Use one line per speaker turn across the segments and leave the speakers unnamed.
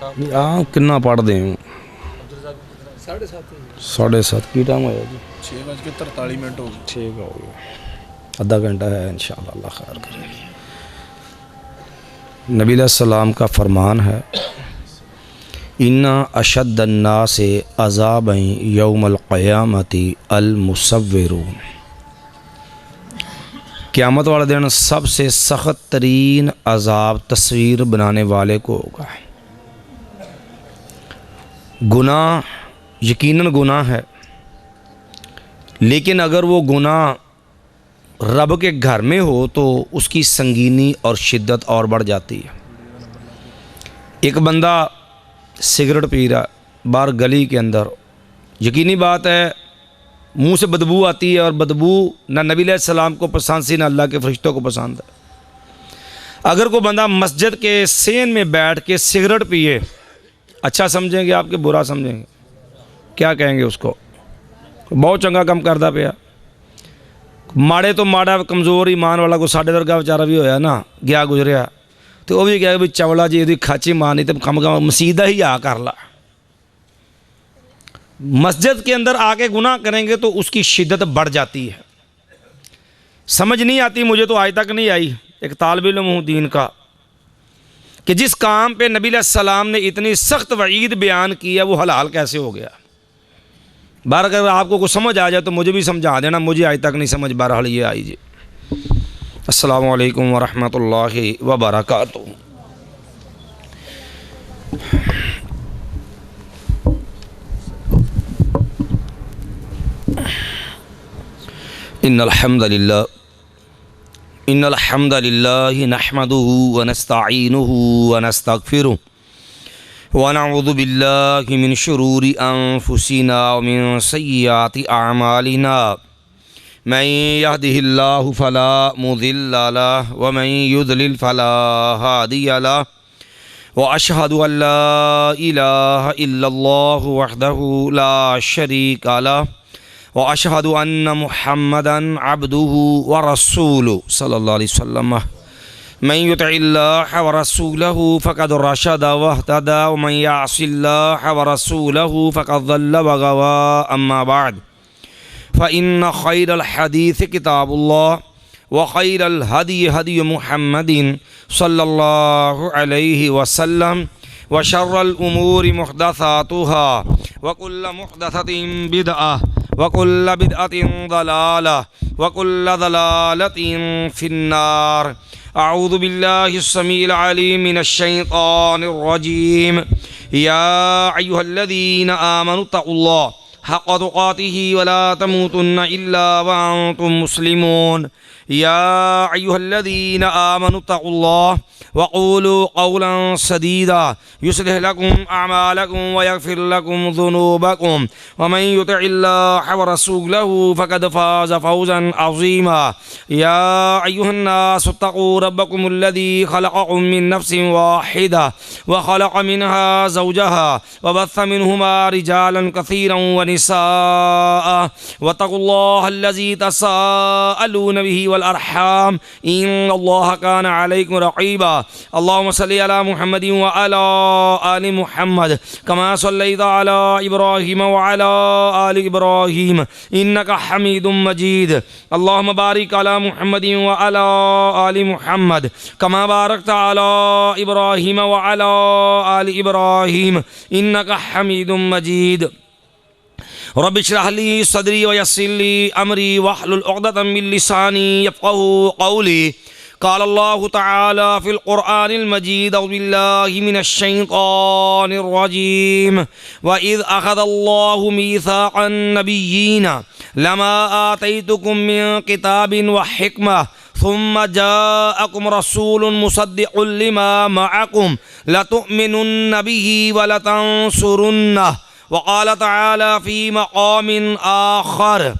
ہاں کنا پڑھ دیں 7:30 کی ٹائم ہوا جی
6:43 ہو گئی.
ٹھیک ہو گیا آدھا گھنٹہ ہے انشاءاللہ اللہ خیر کرے گی. نبی علیہ السلام کا فرمان ہے ان اشد الناس عذابا یوم القیامت المصورون. قیامت والے دن سب سے سخت ترین عذاب تصویر بنانے والے کو ہوگا. گناہ یقیناً گناہ ہے، لیکن اگر وہ گناہ رب کے گھر میں ہو تو اس کی سنگینی اور شدت اور بڑھ جاتی ہے. ایک بندہ سگریٹ پی رہا باہر گلی کے اندر، یقینی بات ہے منہ سے بدبو آتی ہے، اور بدبو نہ نبی علیہ السلام کو پسند سی نہ اللہ کے فرشتوں کو پسند ہے. اگر کوئی بندہ مسجد کے سین میں بیٹھ کے سگریٹ پیے، اچھا سمجھیں گے آپ کے برا سمجھیں گے؟ کیا کہیں گے اس کو؟ بہت چنگا کم کردا پیا. ماڑے تو ماڑا کمزور ایمان والا کو ساڈے ورگا بیچارہ بھی ہویا نا گیا گزریا، تو وہ بھی کہے بھی چولا جی دی کھاچی مارنی تو کم کم مسیدہ ہی آ کر لا. مسجد کے اندر آ کے گناہ کریں گے تو اس کی شدت بڑھ جاتی ہے. سمجھ نہیں آتی، مجھے تو آج تک نہیں آئی، ایک طالب علم ہوں دین کا، کہ جس کام پہ نبی علیہ السلام نے اتنی سخت وعید بیان کی ہے وہ حلال کیسے ہو گیا. بہر اگر آپ کو کچھ سمجھ آ جائے تو مجھے بھی سمجھا دینا، مجھے آج تک نہیں سمجھ بہرحال یہ آئی جی. السلام علیکم ورحمۃ اللہ وبرکاتہ. ان الحمد للہ نحمده ونستعینه ونستغفره ونعوذ باللہ من شرور انفسنا ومن سیئات اعمالنا من يهده الله فلا مضل له ومن يضلل فلا هادي له واشهد ان لا اله الا الله وحده لا شريك له واشهد ان محمدا عبده ورسوله صلی اللہ علیہ وسلم. من يطع الله ورسوله فقد رشد واهتدى ومن يعص الله ورسوله فقد ضل وغوى. اما بعد فإن خير الحديث كتاب الله وخير الهدي هدي محمد صلى الله عليه وسلم وشر الأمور محدثاتها وكل محدثة بدعة وكل بدعة ضلالة وكل ضلالة في النار. أعوذ بالله السميع العليم من الشيطان الرجيم. يا أيها الذين آمنوا اتقوا الله حق تقاته ولا تموتن إلا وأنتم مسلمون. يا أيها الذين آمنوا اتقوا الله وقولوا قولا سديدا يصلح لكم أعمالكم ويغفر لكم ذنوبكم ومن يطع الله ورسوله فقد فاز فوزا عظيما. يا أيها الناس اتقوا ربكم الذي خلقكم من نفس واحدة وخلق منها زوجها وبث منهما رجالا كثيرا ونساء واتقوا الله الذي تساءلون به والأرحام إن الله كان عليكم رقيبا. اللهم صل على محمد وعلى آل محمد كما صليت على إبراهيم وعلى آل إبراهيم إنك حميد مجيد. اللهم بارك على محمد وعلى آل محمد كما باركت على إبراهيم وعلى آل إبراهيم إنك حميد مجيد. رب اشرح لي صدري ويسر لي أمري واحلل عقدة من لساني يفقهوا قولي. قال الله تعالى في القرآن المجيد أعوذ بالله من الشيطان الرجيم. وإذ أخذ الله ميثاق النبيين لما آتيتكم من كتاب وحكمة ثم جاءكم رسول مصدق لما معكم لتؤمنن به ولتنصرنه. وقال تعالى في مقام آخر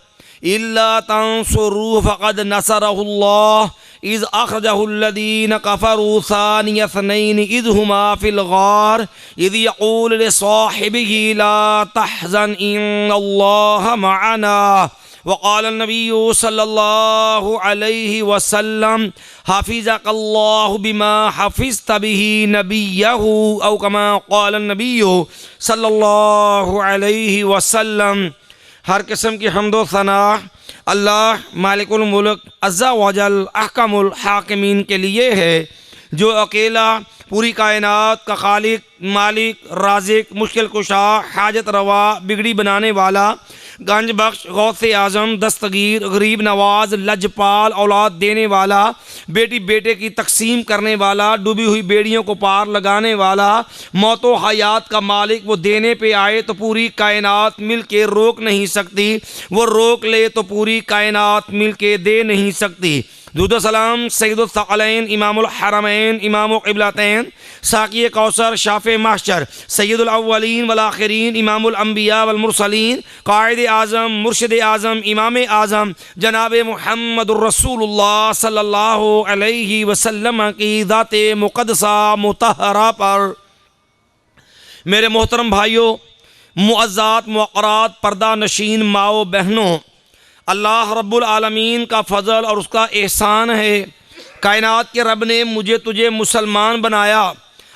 إلا تنصروه فقد نصره الله إذ أخرجه الذين كفروا ثاني اثنين إذ هما في الغار إذ يقول لصاحبه لا تحزن إن الله معنا وقال النبی صلی اللہ علیہ وسلم حافظک اللہ بما حفظت به نبیہ او کما قال النبی صلی اللہ علیہ وسلم۔ ہر قسم کی حمد و ثنا اللہ مالک الملک عز و جل احکم الحاکمین کے لیے ہے، جو اکیلا پوری کائنات کا خالق، مالک، رازق، مشکل کشا، حاجت روا، بگڑی بنانے والا، گنج بخش، غوث اعظم، دستگیر، غریب نواز، لجپال، اولاد دینے والا، بیٹی بیٹے کی تقسیم کرنے والا، ڈوبی ہوئی بیڑیوں کو پار لگانے والا، موت و حیات کا مالک، وہ دینے پہ آئے تو پوری کائنات مل کے روک نہیں سکتی، وہ روک لے تو پوری کائنات مل کے دے نہیں سکتی۔ درود و سلام سید الثقلین، امام الحرمین، امام القبلتین، ساقی کوثر، شافع محشر، سید الاولین والآخرین، امام الانبیاء والمرسلین، قائد اعظم، مرشد اعظم، امام اعظم جناب محمد الرسول اللہ صلی اللہ علیہ وسلم کی ذات مقدسہ مطہرہ پر۔ میرے محترم بھائیوں، معزات، موقرات، پردہ نشین ماؤں بہنوں، اللہ رب العالمین کا فضل اور اس کا احسان ہے، کائنات کے رب نے مجھے تجھے مسلمان بنایا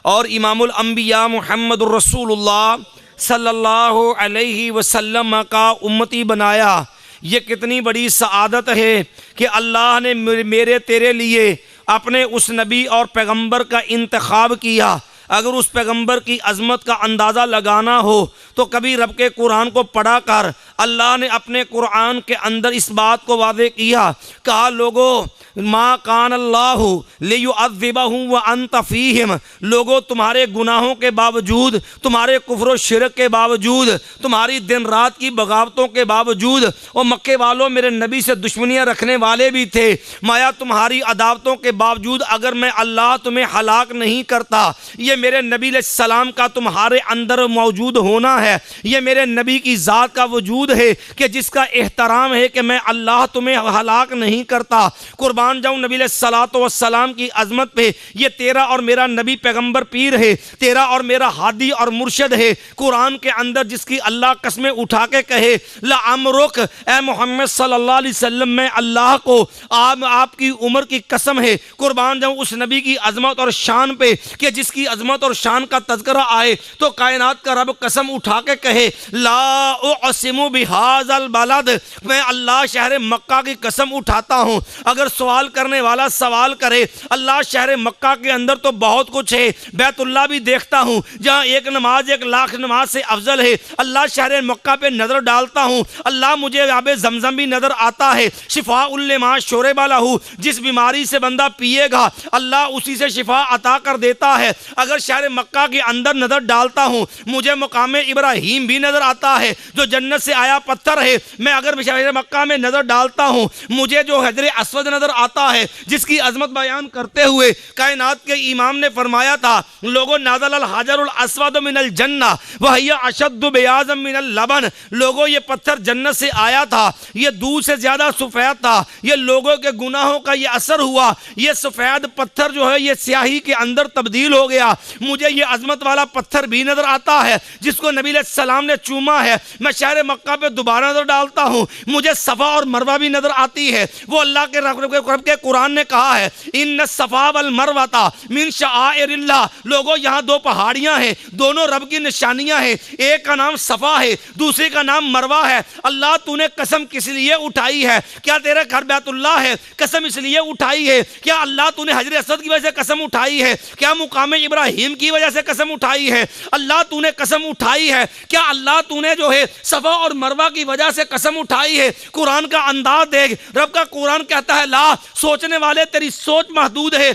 اور امام الانبیاء محمد الرسول اللہ صلی اللہ علیہ وسلم کا امتی بنایا۔ یہ کتنی بڑی سعادت ہے کہ اللہ نے میرے تیرے لیے اپنے اس نبی اور پیغمبر کا انتخاب کیا۔ اگر اس پیغمبر کی عظمت کا اندازہ لگانا ہو تو کبھی رب کے قرآن کو پڑھا کر اللہ نے اپنے قرآن کے اندر اس بات کو واضح کیا، کہا لوگو ما کان اللہ لیعذبہم وانت فیہم، لوگو تمہارے گناہوں کے باوجود، تمہارے کفر و شرک کے باوجود، تمہاری دن رات کی بغاوتوں کے باوجود، اور مکے والوں میرے نبی سے دشمنیاں رکھنے والے بھی تھے، مایا تمہاری عداوتوں کے باوجود اگر میں اللہ تمہیں ہلاک نہیں کرتا، یہ میرے نبی علیہ السلام کا تمہارے اندر موجود ہونا ہے، یہ میرے نبی کی ذات کا وجود ہے کہ جس کا احترام ہے کہ میں اللہ تمہیں ہلاک نہیں کرتا۔ قربان جاؤں نبی علیہ الصلوۃ والسلام کی عظمت پہ، یہ تیرا اور میرا نبی پیغمبر پیر ہے، تیرا اور میرا ہادی اور مرشد ہے۔ قرآن کے اندر جس کی اللہ قسمیں اٹھا کے کہے لعمرک، اے محمد صلی اللہ علیہ وسلم میں اللہ کو آپ کی عمر کی قسم ہے۔ قربان جاؤں اس نبی کی عظمت اور شان پہ کہ جس کی عظمت اور شان کا تذکرہ آئے تو کائنات کا رب قسم اٹھا کے کہے لا اقسم بہذا البلد، میں اللہ شہر مکہ کی قسم اٹھاتا ہوں۔ اگر سوال کرنے والا سوال کرے، اللہ شہر مکہ کے اندر تو بہت کچھ ہے، بیت اللہ بھی دیکھتا ہوں جہاں ایک نماز 1,00,000 نماز سے افضل ہے، اللہ شہر مکہ پہ نظر ڈالتا ہوں، اللہ مجھے آب زمزم بھی نظر آتا ہے، شفاء لما شرب لہ، جس بیماری سے بندہ پیے گا اللہ اسی سے شفا عطا کر دیتا ہے۔ اگر شہر مکہ کے اندر نظر ڈالتا ہوں مجھے مقام ابراہیم بھی نظر آتا ہے جو جنت سے آیا پتھر ہے، میں اگر شہر مکہ میں نظر ڈالتا ہوں مجھے جو حجر اسود نظر آتا ہے جس کی عظمت بیان کرتے ہوئے کائنات کے امام نے فرمایا تھا لوگوں نازل الحجر الاسود من الجنہ وہی اشد بیاضا من اللبن، لوگوں یہ پتھر جنت سے آیا تھا، یہ دودھ سے زیادہ سفید تھا، یہ لوگوں کے گناہوں کا یہ اثر ہوا، یہ سفید پتھر جو ہے یہ سیاہی کے اندر تبدیل ہو گیا، مجھے یہ عظمت والا پتھر بھی نظر آتا ہے جس کو نبی علیہ السلام نے چوما ہے، میں شہر مکہ پہ دوبارہ نظر ڈالتا ہوں مجھے صفا اور مروہ بھی نظر آتی ہے۔ وہ اللہ کے رب کے قرآن نے کہا ہے ان الصفا والمروہ من شعائر اللہ، لوگوں یہاں دو پہاڑیاں ہیں، دونوں رب کی نشانیاں ہیں، ایک کا نام صفا ہے دوسری کا نام مروہ ہے۔ اللہ تو نے قسم کس لیے اٹھائی ہے؟ کیا تیرے گھر بیت اللہ ہے؟ قسم اس لیے اٹھائی ہے؟ کیا اللہ تو نے حجر اسود کی وجہ سے قسم اٹھائی ہے؟ کیا مقام ابراہیم کی وجہ سے قسم اٹھائی ہے؟ اللہ تو نے قسم اٹھائی ہے؟ کیا اللہ تو نے جو ہے صفا اور مروہ کی وجہ سے قسم اٹھائی ہے؟ قرآن کا انداز دیکھ، رب کا قرآن کہتا ہے لا، سوچنے والے تیری سوچ محدود ہے،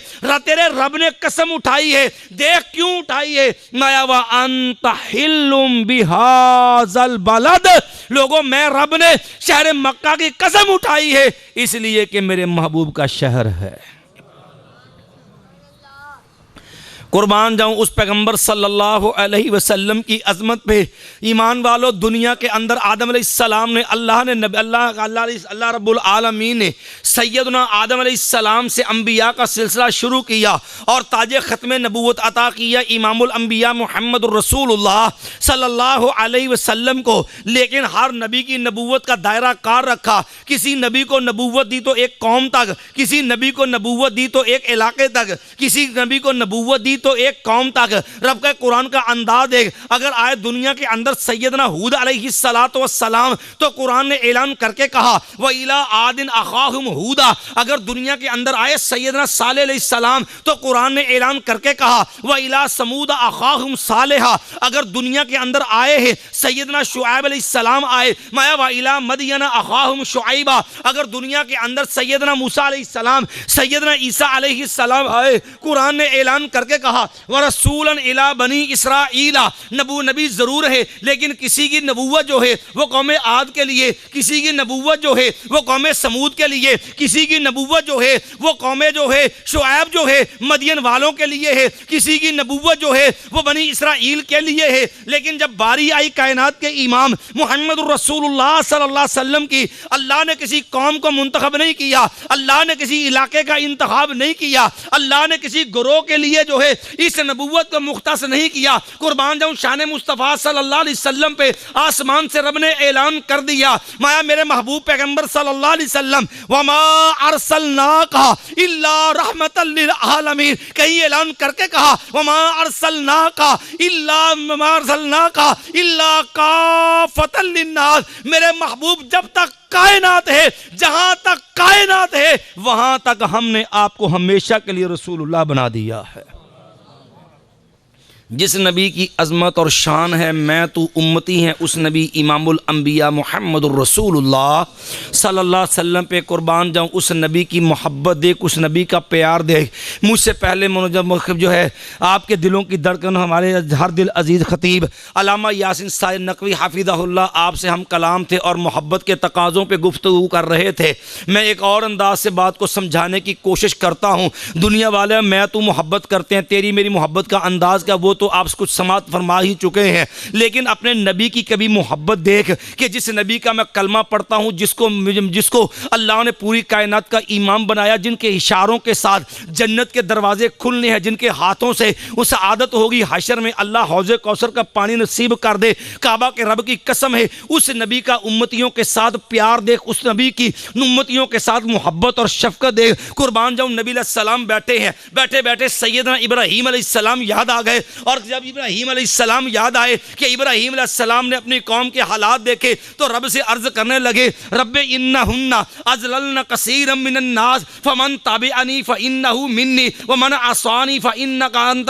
تیرے رب نے قسم اٹھائی ہے، دیکھ کیوں اٹھائی ہے، مایا وانت حل بہذا البلد، لوگوں میں رب نے شہر مکہ کی قسم اٹھائی ہے اس لیے کہ میرے محبوب کا شہر ہے۔ قربان جاؤں اس پیغمبر صلی اللہ علیہ وسلم کی عظمت پہ۔ ایمان والو، دنیا کے اندر آدم علیہ السلام نے اللہ رب العالمین نے سیدنا آدم علیہ السلام سے انبیاء کا سلسلہ شروع کیا اور تاج ختم نبوت عطا کیا امام الانبیاء محمد الرسول اللہ صلی اللہ علیہ وسلم کو، لیکن ہر نبی کی نبوت کا دائرہ کار رکھا۔ کسی نبی کو نبوت دی تو ایک قوم تک، کسی نبی کو نبوت دی تو ایک علاقے تک، کسی نبی کو نبوت دی تو ایک قوم تک۔ رب کا قرآن کا انداز دیکھ، اگر آئے دنیا کے اندر سیدنا ہود علیہ السلام تو قرآن نے اعلان کر کے کہا وَإِلَىٰ عَادٍ أَخَاهُمْ هُودًا۔ اگر دنیا کے اندر آئے سیدنا صالح علیہ السلام تو قرآن نے اعلان کر کے کہا وَإِلَىٰ ثَمُودَ أَخَاهُمْ صَالِحًا۔ اگر دنیا کے اندر آئے ہیں سیدنا شعیب علیہ السلام آئے وَإِلَىٰ مَدْيَنَ أَخَاهُمْ شُعَيْبًا۔ اگر دنیا کے اندر سیدنا موسیٰ علیہ السلام، سیدنا عیسیٰ علیہ السلام آئے، قرآن نے اعلان کر کے کہا وَرَسُولًا إِلَىٰ بَنِي إِسْرَائِيلَ۔ نبی ضرور ہے لیکن کسی کی نبوت جو ہے وہ قوم عاد کے لیے، کسی کی نبوت جو ہے وہ قوم سمود کے لیے، کسی کی نبوت جو ہے وہ قوم جو ہے شعیب جو ہے مدین والوں کے لیے ہے، کسی کی نبوت جو ہے وہ بنی اسرائیل کے لیے ہے۔ لیکن جب باری آئی کائنات کے امام محمد الرسول اللہ صلی اللہ علیہ وسلم کی، اللہ نے کسی قوم کو منتخب نہیں کیا، اللہ نے کسی علاقے کا انتخاب نہیں کیا، اللہ نے کسی گروہ کے لیے جو ہے اس نبوت کو مختص نہیں کیا۔ قربان جاؤں شان مصطفیٰ صلی اللہ علیہ وسلم پہ آسمان سے رب نے اعلان کر دیا، مایا میرے محبوب پیغمبر صلی اللہ علیہ وسلم وَمَا أَرْسَلْنَاكَ إِلَّا رَحْمَةً لِلْعَالَمِينَ، کہیں اعلان کر کے کہا وَمَا أَرْسَلْنَاكَ إِلَّا كَافَّةً لِلنَّاسِ۔ میرے محبوب جب تک کائنات ہے، جہاں تک کائنات ہے، وہاں تک ہم نے آپ کو ہمیشہ کے لیے رسول اللہ بنا دیا ہے۔ جس نبی کی عظمت اور شان ہے میں تو امتی ہیں، اس نبی امام الانبیاء محمد الرسول اللہ صلی اللہ علیہ وسلم پہ قربان جاؤں۔ اس نبی کی محبت دیکھ، اس نبی کا پیار دیکھ۔ مجھ سے پہلے جو ہے آپ کے دلوں کی دھڑکن ہمارے ہر دل عزیز خطیب علامہ یاسین صاحب نقوی حفظہ اللہ آپ سے ہم کلام تھے اور محبت کے تقاضوں پہ گفتگو کر رہے تھے۔ میں ایک اور انداز سے بات کو سمجھانے کی کوشش کرتا ہوں۔ دنیا والے میں تو محبت کرتے ہیں، تیری میری محبت کا انداز کیا وہ تو آپ کچھ سماعت فرما ہی چکے ہیں، لیکن اپنے نبی کی کبھی محبت دیکھ کہ جس نبی کا میں کلمہ پڑھتا ہوں، جس کو اللہ نے پوری کائنات کا امام بنایا، جن کے اشاروں کے ساتھ جنت کے دروازے کھلنے ہیں، جن کے ہاتھوں سے اس عادت ہوگی حشر میں اللہ حوض کوثر کا پانی نصیب کر دے، کعبہ کے رب کی قسم ہے اس نبی کا امتیوں کے ساتھ پیار دیکھ، اس نبی کی امتیوں کے ساتھ محبت اور شفقت دیکھ۔ قربان جاؤں نبی علیہ السلام بیٹھے ہیں، بیٹھے بیٹھے سیدنا ابراہیم علیہ السلام یاد آ گئے، اور جب ابراہیم علیہ السلام یاد آئے کہ ابراہیم علیہ السلام نے اپنی قوم کے حالات دیکھے تو رب سے عرض کرنے لگے رب انہن اضللن کثیرا من الناس فمن تبعنی فانہ منی ومن عصانی فانک انت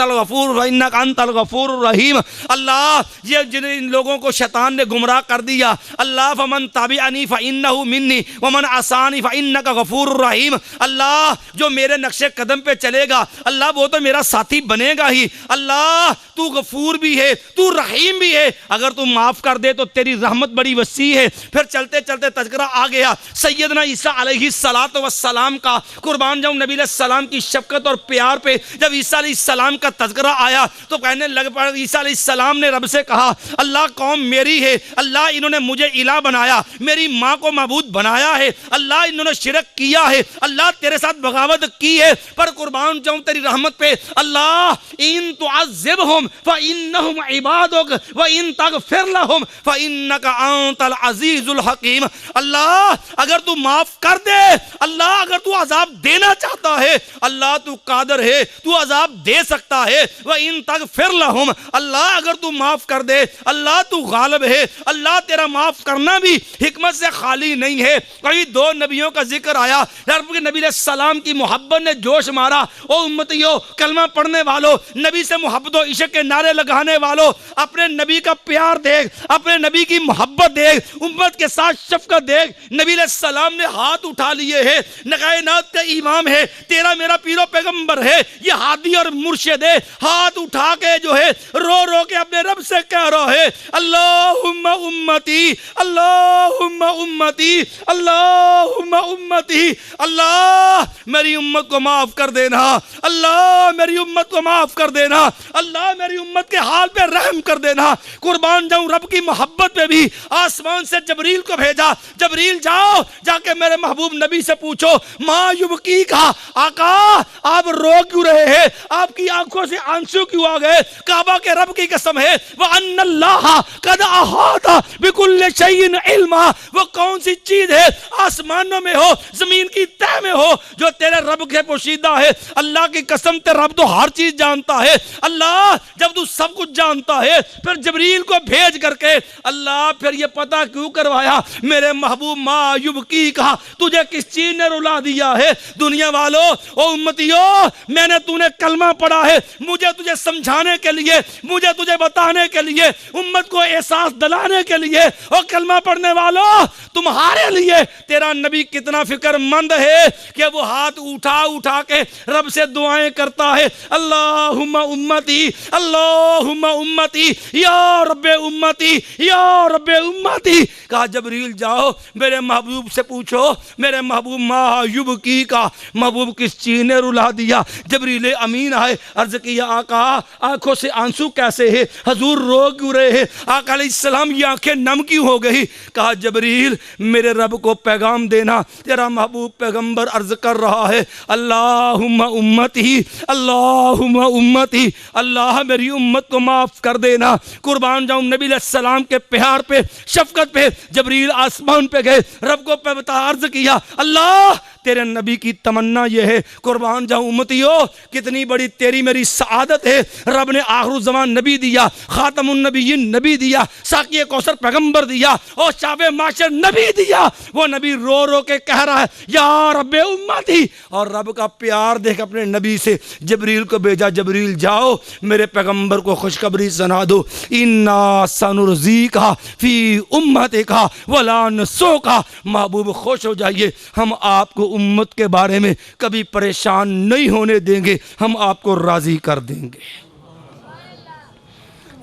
الغفور الرحیم۔ اللہ یہ جن لوگوں کو شیطان نے گمراہ کر دیا، اللہ فمن تبعنی فانہ منی ومن عصانی فانک غفور الرحیم، اللہ جو میرے نقش قدم پہ چلے گا اللہ وہ تو میرا ساتھی بنے گا ہی، اللہ تو غفور بھی ہے، تو رحیم بھی ہے، اگر تو معاف کر دے تو تیری رحمت بڑی وسیع ہے۔ پھر چلتے چلتے تذکرہ آ گیا سیدنا عیسیٰ علیہ السلام کا۔ قربان جاؤں نبی علیہ السلام کی شفقت اور پیار پہ جب عیسیٰ علیہ السلام کا تذکرہ آیا تو کہنے لگ پڑا، عیسیٰ علیہ السلام نے رب سے کہا اللہ قوم میری ہے، اللہ انہوں نے مجھے الہ بنایا، میری ماں کو معبود بنایا ہے، اللہ انہوں نے شرک کیا ہے، اللہ تیرے ساتھ بغاوت کی ہے، پر قربان جاؤں تیری رحمت پہ اللہ ان تعذبہم فإنہم عبادک وإن تغفر لہم فإنک انت العزیز الحکیم۔ اللہ اگر تو معاف کر دے، اللہ اگر تو عذاب دینا چاہتا ہے، اللہ تو قادر ہے، تو عذاب دے سکتا ہے، وإن تغفر لہم، اللہ اگر تو معاف کر دے، اللہ تو غالب ہے، اللہ تیرا معاف کرنا بھی حکمت سے خالی نہیں ہے۔ کئی دو نبیوں کا ذکر آیا، رب کے نبی علیہ السلام کی محبت نے جوش مارا، او امتیوں کلمہ پڑھنے والوں، نبی سے محبت و عشق کے نعرے لگانے والوں، اپنے نبی کا پیار دیکھ، اپنے نبی کی محبت دیکھ، امت کے ساتھ شفقت دیکھ۔ نبی علیہ السلام نے ہاتھ اٹھا لیے ہیں، کائنات کا امام ہے، تیرا میرا پیر و پیغمبر ہے، یہ ہادی اور مرشد ہے، ہاتھ اٹھا کے جو ہے رو رو کے اپنے رب سے کہہ رہا ہے اللہم امتی، اللہم امتی، اللہم امتی، اللہ میری امت کو معاف کر دینا، اللہ میری امت کو معاف کر دینا، اللہ میری امت کے حال پہ رحم کر دینا۔ قربان جاؤں رب کی محبت پہ بھی آسمان سے جبریل کو بھیجا، جبریل جاؤ جا کے میرے محبوب نبی سے پوچھو ما یبکی کا، آقا آپ رو کیوں رہے ہیں، آپ کی آنکھوں سے آنسو کیوں آ گئے؟ کعبہ کے رب کی قسم ہے وَأَنَّ اللَّهَ قَدْ أَحَاطَ بِكُلِّ شَيْءٍ عِلْمًا، وہ کون سی چیز ہے آسمانوں میں ہو زمین کی تہ میں ہو جو تیرے رب کے پوشیدہ ہے؟ اللہ کی قسم تے رب تو ہر چیز جانتا ہے۔ اللہ جب تو سب کچھ جانتا ہے پھر جبریل کو بھیج کر کے اللہ پھر یہ پتہ کیوں کروایا میرے محبوب ما یبکی کا، تجھے کس چیز نے رلا دیا ہے؟ دنیا والوں او امتیوں، میں نے تو نے کلمہ پڑھا ہے مجھے تجھے سمجھانے کے لیے، مجھے تجھے بتانے کے لیے، امت کو احساس دلانے کے لیے۔ او کلمہ پڑھنے والوں تمہارے لیے تیرا نبی کتنا فکر مند ہے کہ وہ ہاتھ اٹھا اٹھا کے رب سے دعائیں کرتا ہے اللہم امتی، اللہم امتی، یا رب امتی، یا رب امتی۔ کہا جبریل جاؤ میرے محبوب سے پوچھو میرے محبوب ما یبکی کا، محبوب کس چیز نے رلا دیا؟ جبریل امین آئے، عرض کیا آقا آنکھوں سے آنسو کیسے ہے، حضور رو کیوں رہے ہیں؟ آقا علیہ السلام یہ آنکھیں نم کیوں ہو گئی؟ کہا جبریل میرے رب کو پیغام دینا، تیرا محبوب پیغمبر عرض کر رہا ہے اللہم امتی، اللہم امتی، اللہ میری امت کو معاف کر دینا۔ قربان جاؤں نبی علیہ السلام کے پیار پہ شفقت پہ جبریل آسمان پہ گئے، رب کو بتا عرض کیا اللہ تیرے نبی کی تمنا یہ ہے۔ قربان جاؤں امتیو کتنی بڑی تیری میری سعادت ہے، رب نے آخر الزمان نبی دیا، خاتم النبیین نبی دیا، ساقی کوثر پیغمبر دیا، اور شافع معاشر نبی دیا۔ وہ نبی رو رو کے کہہ رہا ہے یا رب امتی، اور رب کا پیار دیکھ اپنے نبی سے جبریل کو بھیجا، جبریل جاؤ میرے پیغمبر کو خوشخبری سنا دو انا سنرزیک فی امتک ولا نسوک، محبوب خوش ہو جائیے، ہم آپ کو امت کے بارے میں کبھی پریشان نہیں ہونے دیں گے، ہم آپ کو راضی کر دیں گے۔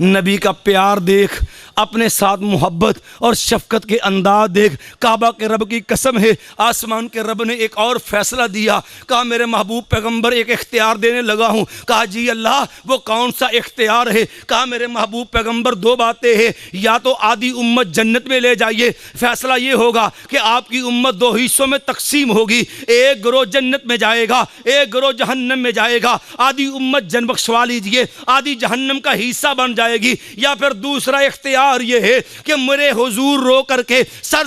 نبی کا پیار دیکھ، اپنے ساتھ محبت اور شفقت کے انداز دیکھ۔ کعبہ کے رب کی قسم ہے آسمان کے رب نے ایک اور فیصلہ دیا، کہا میرے محبوب پیغمبر ایک اختیار دینے لگا ہوں۔ کہا جی اللہ وہ کون سا اختیار ہے؟ کہا میرے محبوب پیغمبر دو باتیں ہیں، یا تو آدھی امت جنت میں لے جائیے، فیصلہ یہ ہوگا کہ آپ کی امت دو حصوں میں تقسیم ہوگی، ایک گروہ جنت میں جائے گا، ایک گروہ جہنم میں جائے گا، آدھی امت جن بخشوا لیجئے، آدھی جہنم کا حصہ بن جائے گی۔ یا پھر دوسرا اختیار یہ ہے کہ میرے حضور رو کر کے سر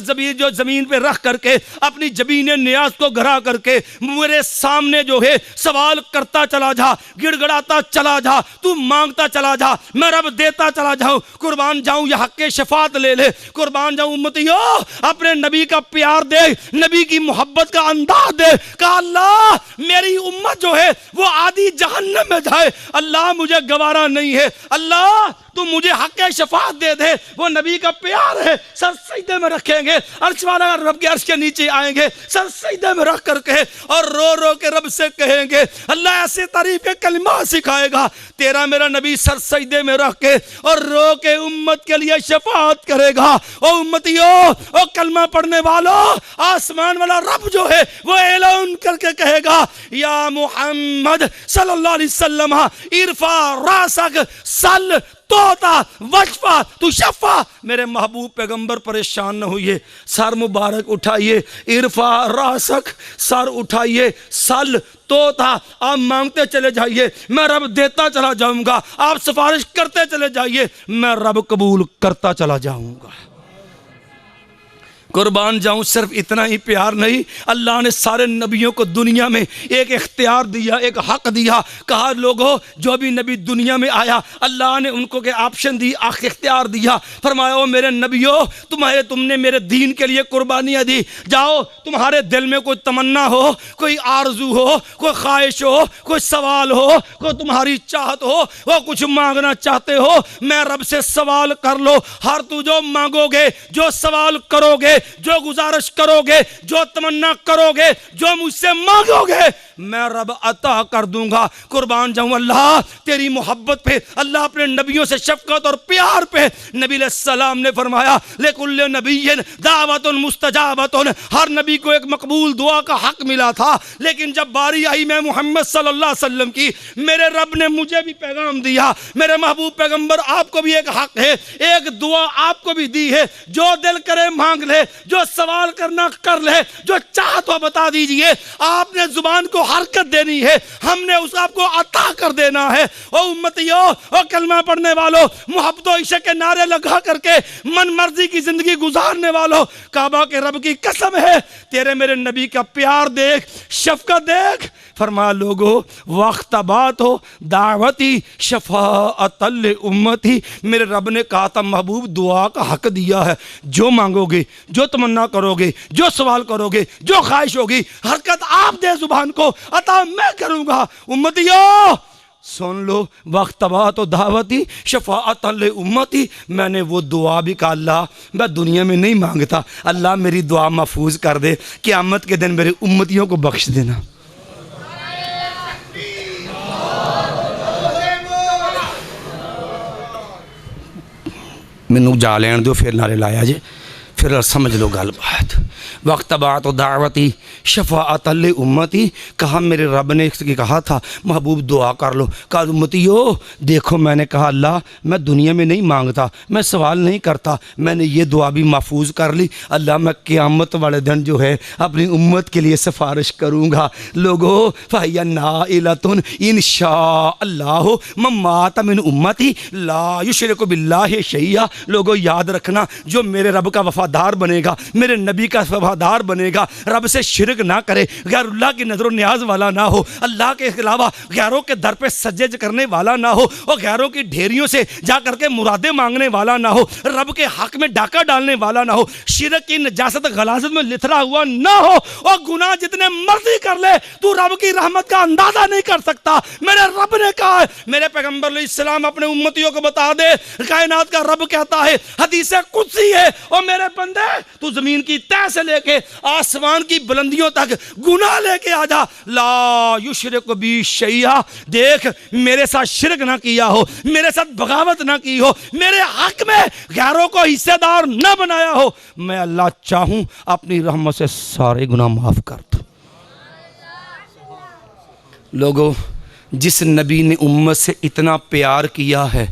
زمین پہ رکھ کر کے اپنی جبین نیاز کو گھرا کر کے میرے سامنے جو ہے سوال کرتا چلا جا، گڑ گڑاتا چلا جا، تو مانگتا چلا جا، میں رب دیتا چلا جاؤں۔ قربان جاؤں یہ حق شفاعت لے لے۔ قربان جاؤں امتیو اپنے نبی کا پیار دے، نبی کی محبت کا انداز دے، کہ اللہ میری امت جو ہے وہ آدھی جہنم میں جائے، اللہ مجھے گوارا نہیں ہے، اللہ تو مجھے حق شفاعت دے دے۔ وہ نبی کا پیار ہے، سر سجدے میں رکھیں گے، عرش والا رب کے عرش کے نیچے آئیں گے، سر سجدے میں رکھ کر کے اور رو رو کے رب سے کہیں گے، اللہ ایسے تعریف کے کلمات سکھائے گا، تیرا میرا نبی سر سجدے میں رکھ کے اور رو کے امت کے لیے شفاعت کرے گا۔ او امتیو، او کلمہ پڑھنے والوں، آسمان والا رب جو ہے وہ اعلان کر کے کہے گا یا محمد صلی اللہ علیہ وسلم ارفع راسک سل توتا وشفا تو شفا۔ میرے محبوب پیغمبر پریشان نہ ہوئیے، سر مبارک اٹھائیے، ارفع راسک سر اٹھائیے، سل توتا آپ مانگتے چلے جائیے، میں رب دیتا چلا جاؤں گا، آپ سفارش کرتے چلے جائیے، میں رب قبول کرتا چلا جاؤں گا۔ قربان جاؤں صرف اتنا ہی پیار نہیں، اللہ نے سارے نبیوں کو دنیا میں ایک اختیار دیا، ایک حق دیا، کہا لوگو جو بھی نبی دنیا میں آیا اللہ نے ان کو کہ آپشن دی، اختیار دیا، فرمایا او میرے نبیوں تم نے میرے دین کے لیے قربانیاں دی، جاؤ تمہارے دل میں کوئی تمنا ہو، کوئی آرزو ہو، کوئی خواہش ہو، کوئی سوال ہو، کوئی تمہاری چاہت ہو، وہ کچھ مانگنا چاہتے ہو میں رب سے سوال کر لو، ہر تو جو مانگو گے، جو سوال کرو گے، جو گزارش کرو گے، جو تمنا کرو گے، جو مجھ سے مانگو گے میں رب عطا کر دوں گا۔ قربان جاؤں اللہ تیری محبت پہ، اللہ اپنے نبیوں سے شفقت اور پیار پہ، نبی علیہ السلام نے فرمایا لِكُلِّ نَبِيٍّ دَعْوَةٌ مُسْتَجَابَةٌ، ہر نبی کو ایک مقبول دعا کا حق ملا تھا، لیکن جب باری آئی میں محمد صلی اللہ علیہ وسلم کی، میرے رب نے مجھے بھی پیغام دیا، میرے محبوب پیغمبر آپ کو بھی ایک حق ہے، ایک دعا آپ کو بھی دی ہے، جو دل کرے مانگ لے، جو سوال کرنا کر لے، جو چاہت ہو بتا دیجئے، آپ نے زبان کو حرکت دینی ہے، ہم نے اس آپ کو عطا کر دینا ہے۔ او امتیو، او کلمہ پڑھنے والو، محبت و عشق کے نعرے لگا کر کے من مرضی کی زندگی گزارنے والو، کعبہ کے رب کی قسم ہے تیرے میرے نبی کا پیار دیکھ، شفقت دیکھ، فرمایا لوگو وقت بات ہو دعوتی شفاعت لامتی، میرے رب نے کہا تھا محبوب دعا کا حق دیا ہے، جو مانگو گے، جو تمنا کرو گے، جو سوال کرو گے، جو خواہش ہوگی، حرکت آپ دے زبان کو، عطا میں کروں گا۔ امتیو سن لو، وقت بات و دعوتی شفاعت لامتی، میں نے وہ دعا بھی کہا اللہ میں دنیا میں نہیں مانگتا، اللہ میری دعا محفوظ کر دے، قیامت کے دن میرے امتیوں کو بخش دینا۔ مینوں جا لین دو پھر نعرے لایا جے، پھر سمجھ لو گل بات۔ وقت بات و دعوتی شفاعت لامتی، کہا میرے رب نے کہا تھا محبوب دعا کر لو، کہا امتیو دیکھو میں نے کہا اللہ میں دنیا میں نہیں مانگتا، میں سوال نہیں کرتا، میں نے یہ دعا بھی محفوظ کر لی، اللہ میں قیامت والے دن جو ہے اپنی امت کے لیے سفارش کروں گا۔ لوگو فَهِيَ نَائِلَةٌ إِنْ شَاءَ اللَّهُ مَن مَّاتَ مِنْ أُمَّتِي لَا يُشْرِكُ بِاللَّهِ شَيْئًا، لوگو یاد رکھنا جو میرے رب کا وفادار بنے گا، میرے نبی کا وفادار بنے گا، رب سے شرک نہ کرے، غیر اللہ کی نظر و نیاز والا نہ ہو، اللہ کے علاوہ غیروں کے در پہ سجدے کرنے والا نہ ہو، اور غیروں کی ڈھیریوں سے جا کر کے مرادیں مانگنے والا نہ ہو، رب کے حق میں ڈاکہ ڈالنے والا نہ ہو، شرک کی نجاست غلاظت میں لتھڑا ہوا نہ ہو، اور گناہ جتنے مرضی کر لے تو رب کی رحمت کا اندازہ نہیں کر سکتا۔ میرے رب نے کہا ہے، میرے پیغمبر علیہ السلام اپنے امتیوں کو بتا دے، کائنات کا رب کہتا ہے، حدیث قدسی ہے، اور میرے بندے تو زمین کی تہہ سے لے کے آسمان کی بلندیوں تک گناہ لے کے آجا، لا یشرک بی شیئا، دیکھ میرے ساتھ شرک نہ کیا ہو، میرے ساتھ بغاوت نہ کی ہو، میرے حق میں غیروں کو حصے دار نہ بنایا ہو، میں اللہ چاہوں اپنی رحمت سے سارے گناہ معاف کر دوں۔ لوگو جس نبی نے امت سے اتنا پیار کیا ہے،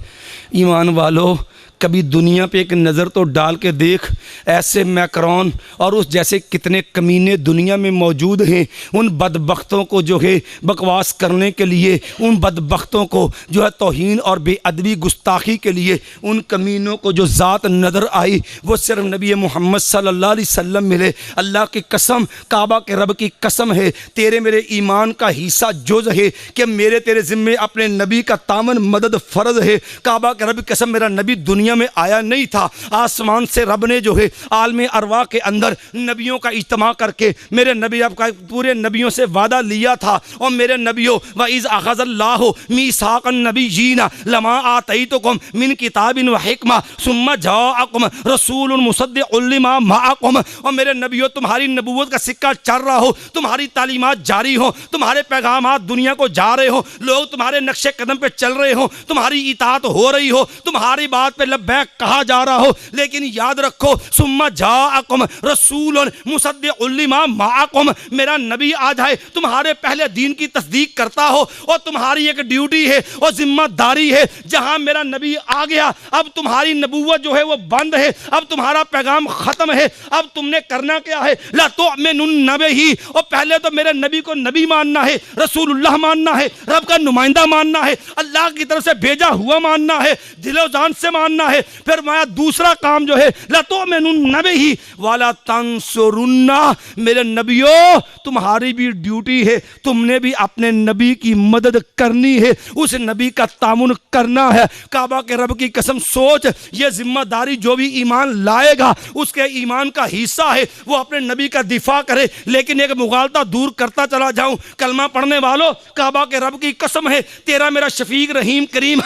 ایمان والو کبھی دنیا پہ ایک نظر تو ڈال کے دیکھ، ایسے میکرون اور اس جیسے کتنے کمینے دنیا میں موجود ہیں، ان بدبختوں کو جو ہے بکواس کرنے کے لیے، ان بدبختوں کو جو ہے توہین اور بے ادبی گستاخی کے لیے، ان کمینوں کو جو ذات نظر آئی وہ صرف نبی محمد صلی اللہ علیہ وسلم ملے۔ اللہ کی قسم، کعبہ کے رب کی قسم ہے، تیرے میرے ایمان کا حصہ جز ہے کہ میرے تیرے ذمے اپنے نبی کا تعاون مدد فرض ہے۔ کعبہ کے رب کی قسم میرا نبی دنیا میں آیا نہیں تھا، آسمان سے رب نے جو ہے عالم ارواح کے اندر نبیوں کا اجتماع کر کے میرے نبی آپ کا پورے نبیوں سے وعدہ لیا تھا، اور میرے نبیوں وَإِذْ أَخَذَ اللَّهُ مِيثَاقَ النَّبِيِّينَ لَمَا آتَيْتُكُم مِّن كِتَابٍ وَحِكْمَةٍ ثُمَّ جَاءَكُمْ رَسُولٌ مُصَدِّقٌ لِّمَا مَعَكُمْ، اور میرے نبیوں تمہاری نبوت کا سکہ چل رہا ہو، تمہاری تعلیمات جاری ہو، تمہارے پیغامات دنیا کو جا رہے ہو، لوگ تمہارے نقش قدم پہ چل رہے ہو، تمہاری اطاعت ہو رہی ہو، تمہاری بات پہ لبیک کہا جا رہا ہو، لیکن یاد رکھو ثم جاءکم رسول مصدق لما معکم، میرا نبی آ جائے تمہارے پہلے دین کی تصدیق کرتا ہو، اور تمہاری ایک ڈیوٹی ہے اور ذمہ داری ہے، جہاں میرا نبی آ گیا اب تمہاری نبوت جو ہے وہ بند ہے، اب تمہارا پیغام ختم ہے، اب تم نے کرنا کیا ہے، لا تؤمنن بہ، اور پہلے تو میرے نبی کو نبی ماننا ہے، رسول اللہ ماننا ہے، رب کا نمائندہ ماننا ہے، اللہ کی طرف سے بھیجا ہوا ماننا ہے، دل و جان سے ماننا کیا ہے؟ پھر مایا دوسرا کام جو ہے لَتُؤْمِنُنَّ بِهِ وَلَا تَنْصُرُنَّهُ، میرے نبیوں تمہاری بھی ڈیوٹی ہے، تم نے بھی اپنے نبی کی مدد کرنی ہے، اس نبی کا تعاون کرنا ہے۔ کعبہ کے رب کی قسم سوچ، یہ ذمہ داری جو بھی ایمان لائے گا اس کے ایمان کا حصہ ہے وہ اپنے نبی کا دفاع کرے۔ لیکن ایک مغالطہ دور کرتا چلا جاؤں، کلمہ پڑھنے والوں، کعبہ کے رب کی قسم ہے تیرا میرا شفیق رحیم کریم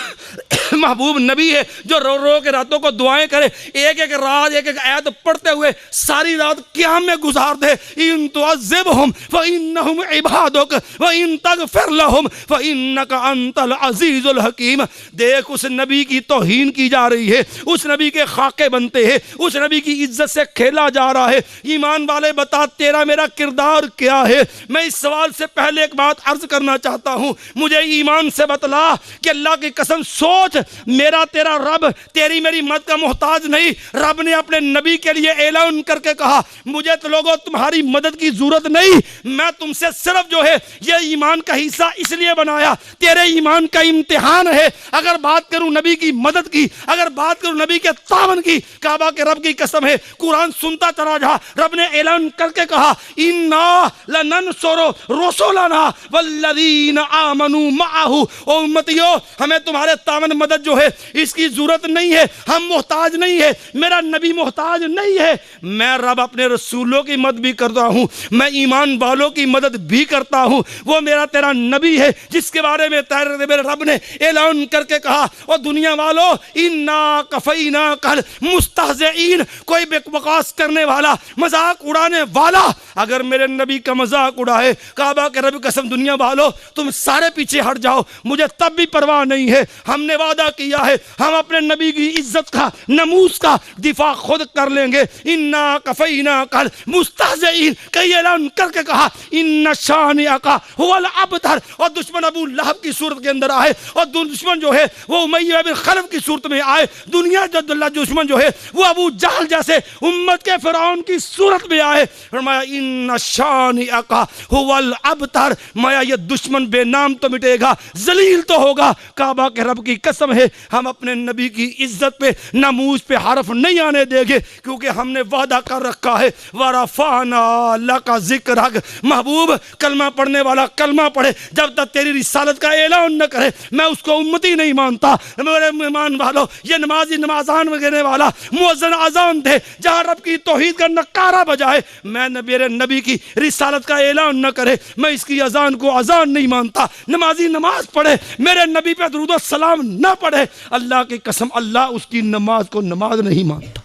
محبوب نبی ہے جو رو رو کے راتوں کو دعائیں کرے، ایک ایک رات ایک ایک آیت پڑھتے ہوئے ساری رات قیام میں گزار دے۔ ان تعذبہم فإنہم عبادک وإن تغفر لہم فإنک انت العزیز الحکیم۔ دیکھ اس نبی کی توہین کی جا رہی ہے، اس نبی کے خاکے بنتے ہیں، اس نبی کی عزت سے کھیلا جا رہا ہے۔ ایمان والے بتا تیرا میرا کردار کیا ہے؟ میں اس سوال سے پہلے ایک بات عرض کرنا چاہتا ہوں، مجھے ایمان سے بتلا کہ اللہ کی قسم سوچ، میرا تیرا رب تیری میری مدد کا محتاج نہیں۔ رب نے اپنے نبی کے لیے اعلان کر کے کہا مجھے تو لوگوں تمہاری مدد کی ضرورت نہیں، میں تم سے صرف جو ہے یہ ایمان کا حصہ اس لیے بنایا، تیرے ایمان کا امتحان ہے۔ اگر بات کروں نبی کی مدد کی، اگر بات کروں نبی کے تعاون کی، کعبہ کے رب کی قسم ہے قرآن سنتا چلا جا، رب نے اعلان کر کے کہا انا لننصر رسولنا والذین آمنوا معہ۔ او امتیو ہمیں تمہارے تعاون مدد جو ہے اس کی ضرورت نہیں ہے، ہم محتاج نہیں ہے، میرا نبی محتاج نہیں ہے، میں رب اپنے رسولوں کی مدد بھی کرتا ہوں، میں ایمان والوں کی مدد بھی کرتا ہوں۔ وہ میرا تیرا نبی ہے جس کے بارے میں میرے رب نے اعلان کر کے کہا اور دنیا والوں انا کفیناک المستہزئین، کوئی بکواس کرنے والا، مذاق اڑانے والا اگر میرے نبی کا مذاق اڑائے، کعبہ کے رب قسم دنیا والوں تم سارے پیچھے ہٹ جاؤ، مجھے تب بھی پرواہ نہیں ہے۔ ہم نے وعدہ کیا ہے ہم اپنے نبی کی عزت کا ناموس کا دفاع خود کر لیں گے۔ انا کفیناک المستہزئین، کئی اعلان کر کے کہا ان شانئک هو الابتر، اور دشمن ابو لہب کی صورت کے اندر آئے اور دشمن جو ہے وہ امیہ بن خلف کی صورت میں آئے، دنیا جد اللہ دشمن جو ہے وہ ابو جہل جیسے امت کے فرعون کی صورت میں آئے۔ فرمایا ان شانئک هو الابتر، مایا یہ دشمن بے نام تو مٹے گا، ذلیل تو ہوگا۔ کعبہ کے رب کی قسم ہے ہم اپنے نبی کی عزت پہ ناموس پہ حرف نہیں آنے دیں گے، کیونکہ ہم نے وعدہ کر رکھا ہے ورفعنا لک ذکرک۔ محبوب کلمہ پڑھنے والا کلمہ پڑھے جب تک تیری رسالت کا اعلان نہ کرے میں اس کو امتی نہیں مانتا۔ میرے ایمان والو یہ نمازی نمازان وغیرہ والا مؤذن اذان دے جہاں رب کی توحید کا نکارہ بجائے، میں میرے نبی کی رسالت کا اعلان نہ کرے میں اس کی اذان کو اذان نہیں مانتا۔ نمازی نماز پڑھے میرے نبی پہ درود و سلام نہ پڑھے، اللہ کی قسم اللہ اس کی نماز کو نماز نہیں مانتا۔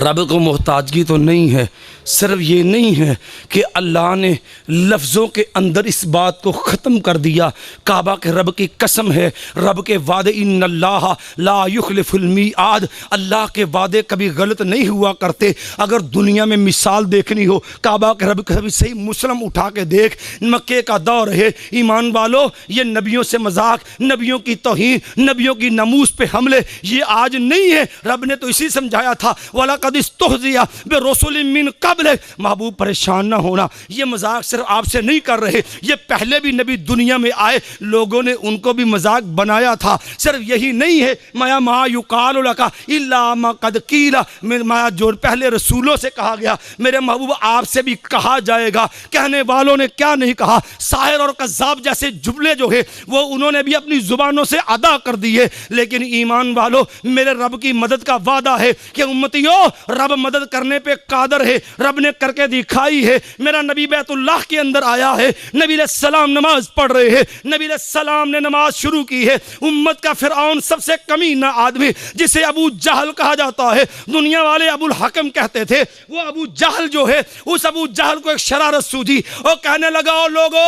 رب کو محتاجگی تو نہیں ہے، صرف یہ نہیں ہے کہ اللہ نے لفظوں کے اندر اس بات کو ختم کر دیا۔ کعبہ کے رب کی قسم ہے، رب کے وعدے ان اللہ لا یخلف المیعاد، اللہ کے وعدے کبھی غلط نہیں ہوا کرتے۔ اگر دنیا میں مثال دیکھنی ہو کعبہ کے رب کبھی صحیح مسلم اٹھا کے دیکھ، مکے کا دور ہے، ایمان والو یہ نبیوں سے مذاق، نبیوں کی توہین، نبیوں کی ناموس پہ حملے یہ آج نہیں ہے۔ رب نے تو اسی سمجھایا تھا وَلَقَدِ اسْتُهْزِئَ بِرُسُلٍ مِّن قَبْلِكَ۔ محبوب پریشان نہ ہونا، یہ مذاق صرف آپ سے نہیں کر رہے، یہ پہلے بھی نبی دنیا میں آئے لوگوں نے ان کو بھی مذاق بنایا تھا۔ صرف یہی نہیں ہے مایا ما یقال لک الا ما قد قیل، مایا جو پہلے رسولوں سے کہا گیا میرے محبوب آپ سے بھی کہا جائے گا۔ کہنے والوں نے کیا نہیں کہا، ساحر اور کذاب جیسے جملے جو ہے وہ انہوں نے بھی اپنی زبانوں سے ادا کر دیے، لیکن ایمان والو میرے رب کی مدد کا وعدہ ہے کہ امتیوں رب مدد کرنے پہ قادر ہے، رب نے کر کے دکھائی ہے۔ میرا نبی بیت اللہ کے اندر آیا ہے، نبی علیہ السلام نماز پڑھ رہے ہیں، نبی علیہ السلام نے نماز شروع کی ہے۔ امت کا فرعون سب سے کمینہ آدمی جسے ابو جہل کہا جاتا ہے، دنیا والے ابو الحکم کہتے تھے، وہ ابو جہل جو ہے اس ابو جہل کو ایک شرارت سوجی اور کہنے لگا او لوگو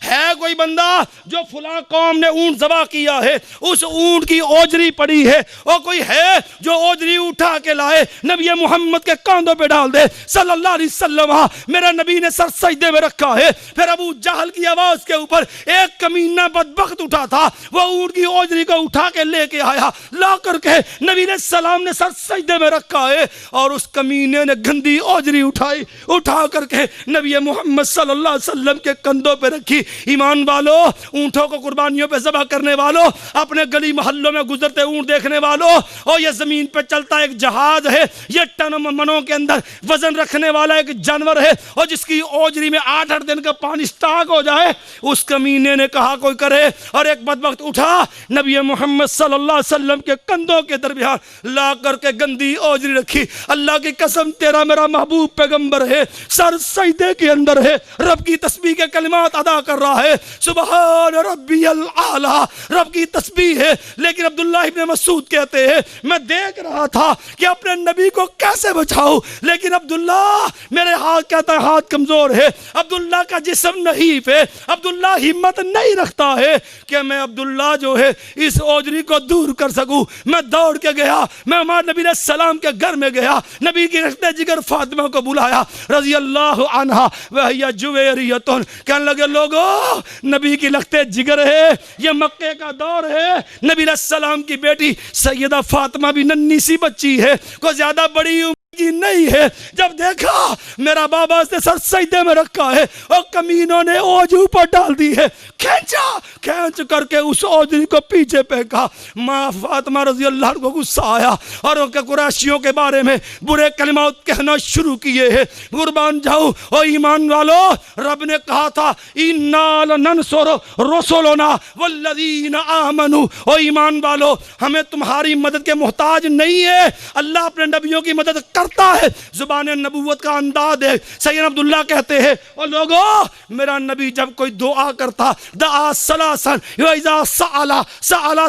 ہے کوئی بندہ جو فلاں قوم نے اونٹ ذبح کیا ہے اس اونٹ کی اوجری پڑی ہے، اور کوئی ہے جو اوجری اٹھا کے لائے۔ نبی نبی محمد کے کاندھوں پہ ڈال دے صلی اللہ علیہ وسلم. میرے نبی نے سر سجدے میں رکھا ہے. پھر ابو جہل کی آواز کے اوپر ایک کمینہ بدبخت اٹھا تھا, وہ اونٹ کی اوجری کو اٹھا کے لے کے آیا, لا کر کے نبی نے سلام نے سر سجدے میں رکھا ہے, اور اس کمینے نے گندی اوجری اٹھائی, اٹھا کر کے نبی محمد صلی اللہ علیہ وسلم کے کندھوں پہ رکھی. ایمان والو, اونٹوں کو قربانیوں پہ ذبح کرنے والوں, اپنے گلی محلوں میں گزرتے اونٹ دیکھنے والوں, اور یہ زمین پہ چلتا ایک جہاز ہے, یہ ٹن منوں کے اندر وزن رکھنے والا ایک جانور ہے, اور جس کی اوجری میں 8 دن کا پانی سٹاک ہو جائے. اس کمینے نے کہا کوئی کرے, اور ایک بدبخت اٹھا نبی محمد صلی اللہ علیہ وسلم کے کندھوں کے درمیان لا کر کے گندی اوجری رکھی. اللہ کی قسم تیرا میرا محبوب پیغمبر ہے, سر سجدے کے اندر ہے, رب کی تسبیح کے کلمات ادا کر رہا ہے, سبحان ربی الاعلی, رب کی تسبیح ہے. لیکن عبداللہ ابن مسعود کہتے ہیں میں دیکھ رہا تھا کہ اپنے نبی کو کیسے بچاؤں, لیکن عبداللہ میرے ہاتھ کہتا ہے ہاتھ کمزور ہے, عبداللہ کا جسم نحیف ہے, عبداللہ ہمت نہیں رکھتا ہے کہ میں عبداللہ جو ہے اس اوجری کو دور کر سکوں. میں دوڑ کے گیا, میں ہمارے نبی علیہ السلام کے گھر میں گیا, نبی کی رشتے جگر فاطمہ کو بلایا رضی اللہ عنہا وہی جویریۃ, کہنے لگے لوگوں نبی کی لگتے جگر ہے, یہ مکے کا دور ہے, نبی علیہ السلام کی بیٹی سیدہ فاطمہ بھی ننھی سی بچی ہے, کوئی زیادہ بڑی کی نہیں ہے. جب دیکھا میرا بابا سے سر سجدے میں رکھا ہے اور کمینوں نے اوجری اوپر ڈال دی ہے, کھینچ کر کے اس اوجری کو پیچھے پھینکا. ماں فاطمہ رضی اللہ عنہ کو غصہ آیا اور ان کے قریشیوں کے بارے میں برے کلمات کہنا شروع کیے ہیں. قربان جاؤ او ایمان والو, رب نے کہا تھا انا لننصر رسلنا والذین آمنوا, او ایمان والو ہمیں تمہاری مدد کے محتاج نہیں ہے, اللہ اپنے نبیوں کی مدد کرتا ہے. زبان نبوت کا انداز ہے. سیدنا عبداللہ کہتے ہیں اور لوگوں میرا نبی جب کوئی دعا کرتا دعا ثلاثا واذا سأل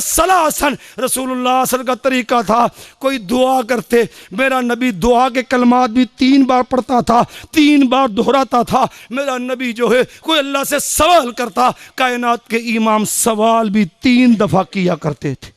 ثلاثا, رسول اللہ صلی اللہ علیہ وسلم کا طریقہ تھا, کوئی دعا کرتے میرا نبی دعا کے کلمات بھی 3 بار پڑھتا تھا, 3 بار دہراتا تھا. میرا نبی جو ہے کوئی اللہ سے سوال کرتا, کائنات کے امام سوال بھی 3 دفعہ کیا کرتے تھے.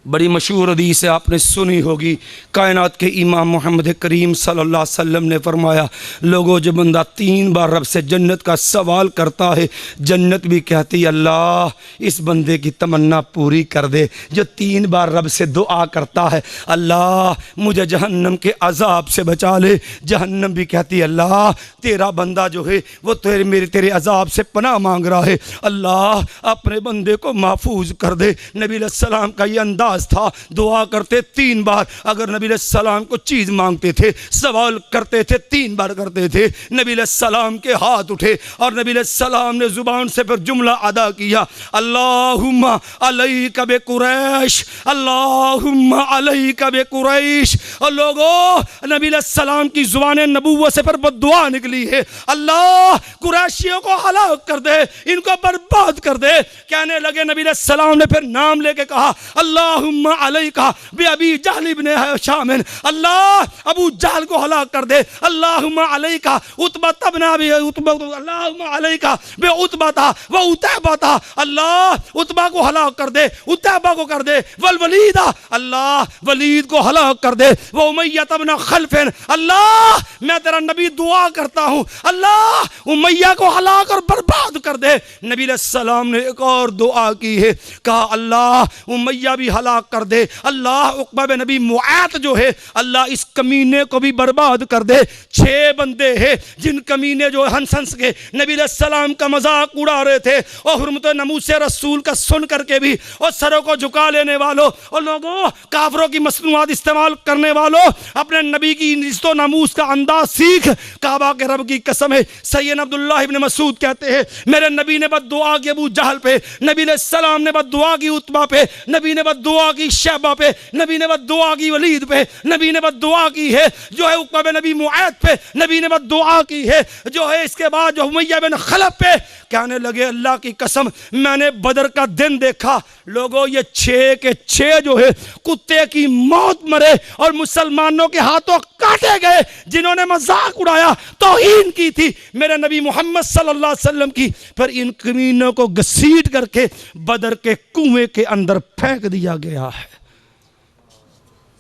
بڑی مشہور حدیث ہے, آپ نے سنی ہوگی, کائنات کے امام محمد کریم صلی اللہ علیہ وسلم نے فرمایا لوگوں جو بندہ 3 بار رب سے جنت کا سوال کرتا ہے, جنت بھی کہتی اللہ اس بندے کی تمنا پوری کر دے. جو 3 بار رب سے دعا کرتا ہے اللہ مجھے جہنم کے عذاب سے بچا لے, جہنم بھی کہتی اللہ تیرا بندہ جو ہے وہ تیرے عذاب سے پناہ مانگ رہا ہے, اللہ اپنے بندے کو محفوظ کر دے. نبی علیہ السلام کا یہ انداز تھا, دعا کرتے 3 بار, اگر نبی علیہ السلام کو چیز مانگتے تھے سوال کرتے تھے 3 بار کرتے تھے. نبی علیہ السلام کے ہاتھ اٹھے اور نبی علیہ السلام نے زبان سے پھر جملہ ادا کیا اللہم علیک بقریش, اللہم علیک بقریش. اور لوگوں نبی علیہ السلام کی زبان نبوت سے پھر بد دعا نکلی ہے, اللہ قریشیوں کو ہلاک کر دے, ان کو برباد کر دے. کہنے لگے نبی علیہ السلام نے پھر نام لے کے کہا اللہم علیکہ بی ابی جہل ابن ہشام, اللہ ابو جہل کو ہلاک کر دے. اللہم علیکہ عتبہ ابن ابی عتبہ, اللہم علیکہ بی عتبہ و عتبہ, اللہ عتبہ کو ہلاک کر دے, عتبہ کو کر دے. والولید, اللہ ولید کو ہلاک کر دے. وہ امیہ ابن خلف, اللہ میں تیرا نبی دعا کرتا ہوں اللہ امیہ کو ہلاک اور برباد کر دے. نبی علیہ السلام نے ایک اور دعا کی ہے, کہا اللہ امیہ بھی ہلاک کر دے, اللہ عقبہ بن نبی معیط جو ہے اللہ اس کمینے کو بھی برباد کر دے. 6 بندے ہیں جن کمینے جو ہنس ہنس کے نبی علیہ السلام کا مذاق اڑا رہے تھے, اور حرمت ناموس رسول کا سن کر کے بھی اور سروں کو جھکا لینے والوں اور لوگوں کافروں کی مصنوعات استعمال کرنے والوں, اپنے نبی کی عزت و ناموس کا انداز سیکھ. کعبہ کے رب کی قسم ہے, سیدنا عبداللہ ابن مسعود کہتے ہیں میرے نبی نے بد دعا کی ابو جہل پہ, نبی علیہ السلام نے بد دعا کی عتبہ پہ, نبی نے بد دعا کی شیبہ پہ, نبی نے بد دعا کی ولید پہ, نبی نے بد دعا کی ہے جو ہے عقبہ بن نبی معیط پہ, نبی نے بد دعا کی ہے جو ہے اس کے بعد جو امیہ بن خلف پہ. کہنے لگے اللہ کی قسم میں نے بدر کا دن دیکھا, لوگوں یہ 6 کے 6 جو ہے کتے کی موت مرے اور مسلمانوں کے ہاتھوں کاٹے گئے جنہوں نے مذاق اڑایا, توہین کی تھی میرے نبی محمد صلی اللہ علیہ وسلم کی. پھر ان کمینوں کو گھسیٹ کر کے بدر کے کنویں کے اندر پھینک دیا گیا ہے.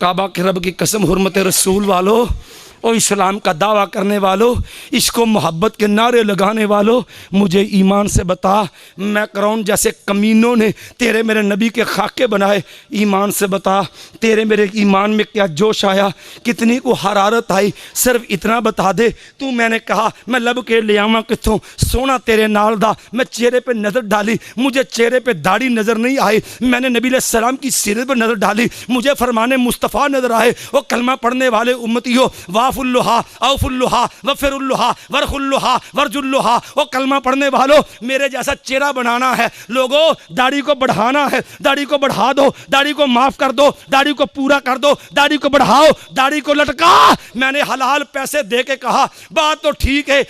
کعبہ کے رب کی قسم، حرمت رسول والو اور اسلام کا دعویٰ کرنے والوں، اس کو محبت کے نعرے لگانے والوں، مجھے ایمان سے بتا، میں کرون جیسے کمینوں نے تیرے میرے نبی کے خاکے بنائے، ایمان سے بتا تیرے میرے ایمان میں کیا جوش آیا، کتنی کو حرارت آئی، صرف اتنا بتا دے تو میں نے کہا میں لب کے لے آواں کتوں، سونا تیرے نال دا، میں چہرے پہ نظر ڈالی، مجھے چہرے پہ داڑھی نظر نہیں آئی، میں نے نبی علیہ السلام کی سیرت پر نظر ڈالی، مجھے فرمان مصطفیٰ نظر آئے، وہ کلمہ پڑھنے والے امتیوں، واف اللہا اوف اللہا وفر اللہا ورخ اللہا ورج اللہا، وہ کلمہ پڑھنے والوں میرے جیسا چہرہ بنانا ہے، لوگوں داڑھی کو بڑھانا ہے، داڑھی کو بڑھا دو، داڑھی کو معاف کر دو، داڑھی کو پورا کر دو، داڑھی کو بڑھاؤ، داڑھی کو لٹکا۔ میں نے حلال پیسے دے کے کہا بات تو ٹھیک ہے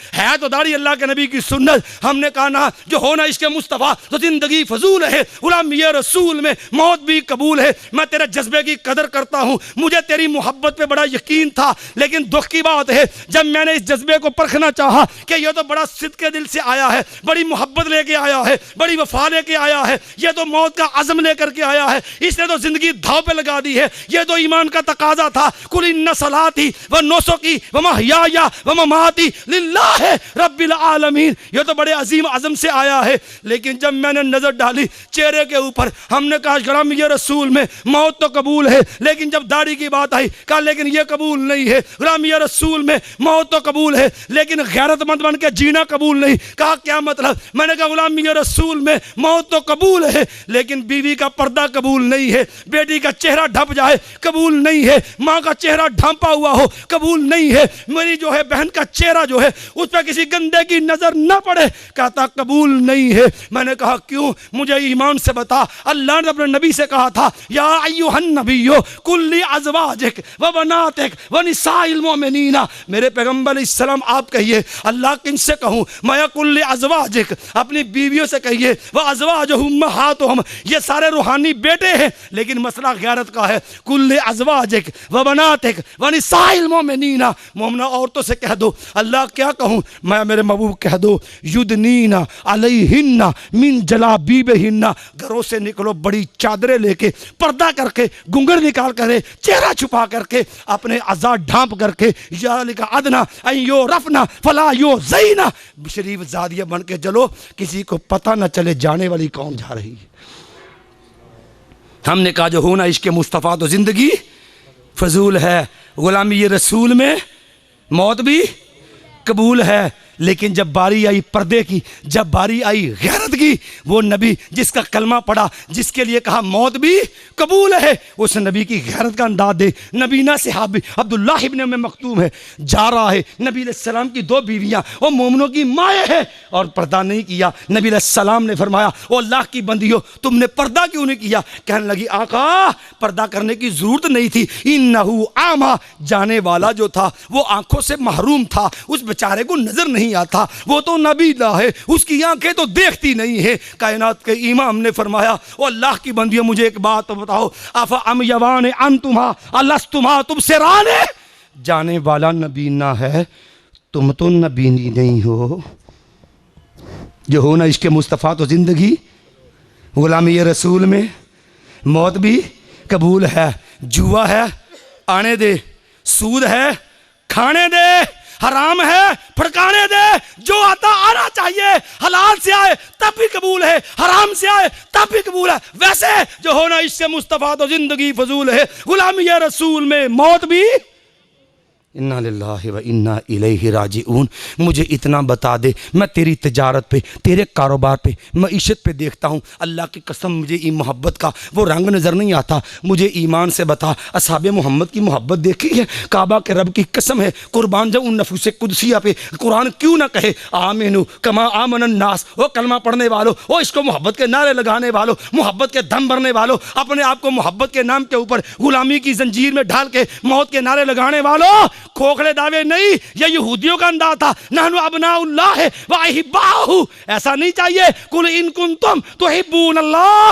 تو داڑھی اللہ کے نبی کی سنت، ہم نے کہا نا جو ہونا عشق مصطفیٰ تو زندگی فضول ہے، غلامی رسول میں موت بھی قبول ہے۔ میں تیرے جذبے کی قدر کرتا ہوں، مجھے تیری محبت پہ بڑا یقین تھا، لیکن دکھ کی بات ہے جب میں نے اس جذبے کو پرکھنا چاہا کہ یہ تو بڑا صدق کے دل سے آیا ہے، بڑی محبت لے کے آیا ہے، بڑی وفا لے کے آیا ہے، یہ تو موت کا عزم لے کر کے آیا ہے، اس نے تو زندگی دھاؤ پہ لگا دی ہے، یہ تو ایمان کا تقاضا تھا، قل ان صلاتی و نسکی و محیای و مماتی للہ رب العالمین، یہ تو بڑے عظیم عزم سے آیا ہے۔ لیکن جب میں نے نظر ڈالی چہرے کے اوپر، ہم نے کہا غلامی رسول میں موت تو قبول ہے، لیکن جب داڑھی کی بات آئی کہا لیکن یہ قبول نہیں ہے، غلامی رسول میں موت تو قبول ہے لیکن غیرت مند بن کے جینا قبول نہیں۔ کہا کیا مطلب؟ میں نے کہا غلامی رسول میں موت تو قبول ہے لیکن بیوی کا پردہ قبول نہیں ہے، بیٹی کا چہرہ ڈھپ جائے قبول نہیں ہے، ماں کا چہرہ ڈھانپا ہوا ہو قبول نہیں ہے، میری جو ہے بہن کا چہرہ جو ہے اس پہ کسی گندے کی نظر نہ پڑے، کہتا قبول نہیں ہے۔ میں نے کہا کیوں؟ مجھے ایمان سے بتا، اللہ نے اپنے نبی سے کہا تھا یا ایھا النبی قل لازواجک وبناتک ونساء المؤمنین، میرے پیغمبر علیہ السلام آپ کہیے اللہ کن سے کہوں؟ میں قل لازواجک، اپنی بیویوں سے کہیے، وازواجہ امہاتہم، یہ سارے روحانی بیٹے ہیں لیکن مسئلہ غیرت کا ہے، قل لازواجک وبناتک ونساء المؤمنین، مومنہ عورتوں سے کہہ دو، اللہ کیا کہوں؟ میں میرے محبوب کہہ دو یدنین علیہن من جلابیبہن، گھروں سے نکلو بڑی چادریں لے کے، پردہ کر کے، گنگڑ نکال کر، چہرہ چھپا کر کے، اپنے اعضاء ڈھانپ کر کے، ذالک ادنی ان یعرفن فلا یؤذین، شریف زادیہ بن کے چلو کسی کو پتہ نہ چلے جانے والی کون جا رہی ہے۔ ہم نے کہا جو ہونا عشق مصطفیٰ تو زندگی فضول ہے، غلامی رسول میں موت بھی قبول ہے، لیکن جب باری آئی پردے کی، جب باری آئی غیرت کی، وہ نبی جس کا کلمہ پڑھا، جس کے لیے کہا موت بھی قبول ہے، اس نبی کی غیرت کا انداز دے۔ نبینا صحابی عبداللہ ابن ام مکتوم ہے، جا رہا ہے، نبی علیہ السلام کی دو بیویاں وہ مومنوں کی مائیں ہیں اور پردہ نہیں کیا، نبی علیہ السلام نے فرمایا او اللہ کی بندیوں تم نے پردہ کیوں نہیں کیا؟ کہنے لگی آقا پردہ کرنے کی ضرورت نہیں تھی، انہو اعمیٰ، جانے والا جو تھا وہ آنکھوں سے محروم تھا، اس بیچارے کو نظر نہیں آتا، وہ تو نبی اللہ ہے، اس کی آنکھیں تو دیکھتی نہیں ہے۔ کائنات کے امام نے فرمایا او اللہ کی بندیوں مجھے ایک بات بتاؤ، افعمیوان انتما الستما تبصران، جانے والا نبی نہ ہے تم تو نبی نہیں ہو۔ جو ہونا عشق مصطفیٰ تو زندگی، غلامی رسول میں موت بھی قبول ہے، جوا ہے آنے دے، سود ہے کھانے دے، حرام ہے پھڑکانے دے، جو آتا آنا چاہیے، حلال سے آئے تب بھی قبول ہے، حرام سے آئے تب بھی قبول ہے۔ ویسے جو ہونا عشق مصطفیٰ تو زندگی فضول ہے، غلامی رسول میں موت بھی انا للہ و انا الیہ راجعون۔ مجھے اتنا بتا دے، میں تیری تجارت پہ، تیرے کاروبار پہ، معیشت پہ دیکھتا ہوں، اللہ کی قسم مجھے محبت کا وہ رنگ نظر نہیں آتا۔ مجھے ایمان سے بتا اصحاب محمد کی محبت دیکھی ہے؟ کعبہ کے رب کی قسم ہے قربان جاؤں ان نفوس قدسیہ پہ قرآن کیوں نہ کہے آمنو کما آمن الناس، وہ کلمہ پڑھنے والوں، وہ اس کو محبت کے نعرے لگانے والوں، محبت کے دم بھرنے والوں، اپنے آپ کو محبت کے نام کے اوپر غلامی کی زنجیر میں ڈال کے موت کے نعرے لگانے والوں، کھوکھلے دعوے نہیں، یہ یہودیوں کا انداز تھا، نحن ابناء اللہ و احباؤہ، ایسا نہیں چاہیے، قل ان کنتم تحبون اللہ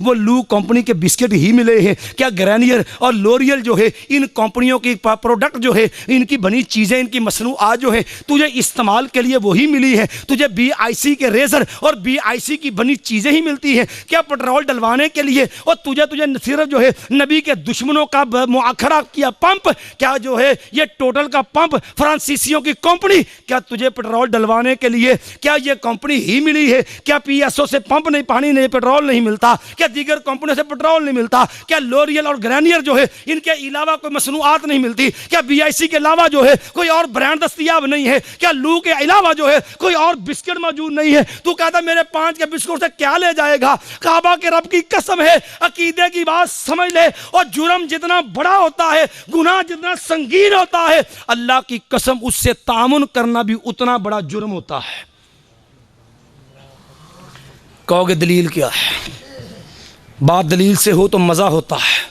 وہ لو کمپنی کے بسکٹ ہی ملے ہیں کیا؟ گرینیئر اور لوریل جو ہے ان کمپنیوں کی پروڈکٹ جو ہے ان کی بنی چیزیں ان کی مصنوعات جو ہے تجھے استعمال کے لیے وہی ملی ہے؟ تجھے بی آئی سی کے ریزر اور بی آئی سی کی بنی چیزیں ہی ملتی ہیں کیا پیٹرول ڈلوانے کے لیے؟ اور تجھے صرف جو ہے نبی کے دشمنوں کا مؤخرہ کیا پمپ کیا جو ہے یہ ٹوٹل کا پمپ فرانسیسیوں کی کمپنی کیا تجھے پیٹرول ڈلوانے کے لیے کیا یہ کمپنی ہی ملی ہے؟ کیا پی ایس او سے پمپ نہیں، پانی نہیں، پیٹرول نہیں ملتا؟ کیا دیگر کمپنیوں سے پیٹرول نہیں ملتا؟ کیا لوریل اور گرینیئر جو ہے ان کے علاوہ کوئی مصنوعات نہیں ملتی؟ کیا بی آئی سی کے علاوہ جو ہے کوئی اور برانڈ دستیاب نہیں ہے؟ کیا لو کے علاوہ جو ہے کوئی اور بسکٹ موجود نہیں ہے؟ تو کہتا میرے 5 کے بسکٹ سے کیا لے جائے گا؟ کعبہ کے رب کی قسم ہے عقیدے کی بات سمجھ لے، اور جرم جتنا بڑا ہوتا ہے، گناہ جتنا سنگین ہوتا ہے، اللہ کی قسم اس سے تعاون کرنا بھی اتنا بڑا جرم ہوتا ہے۔ کہو گے دلیل کیا ہے؟ بات دلیل سے ہو تو مزہ ہوتا ہے۔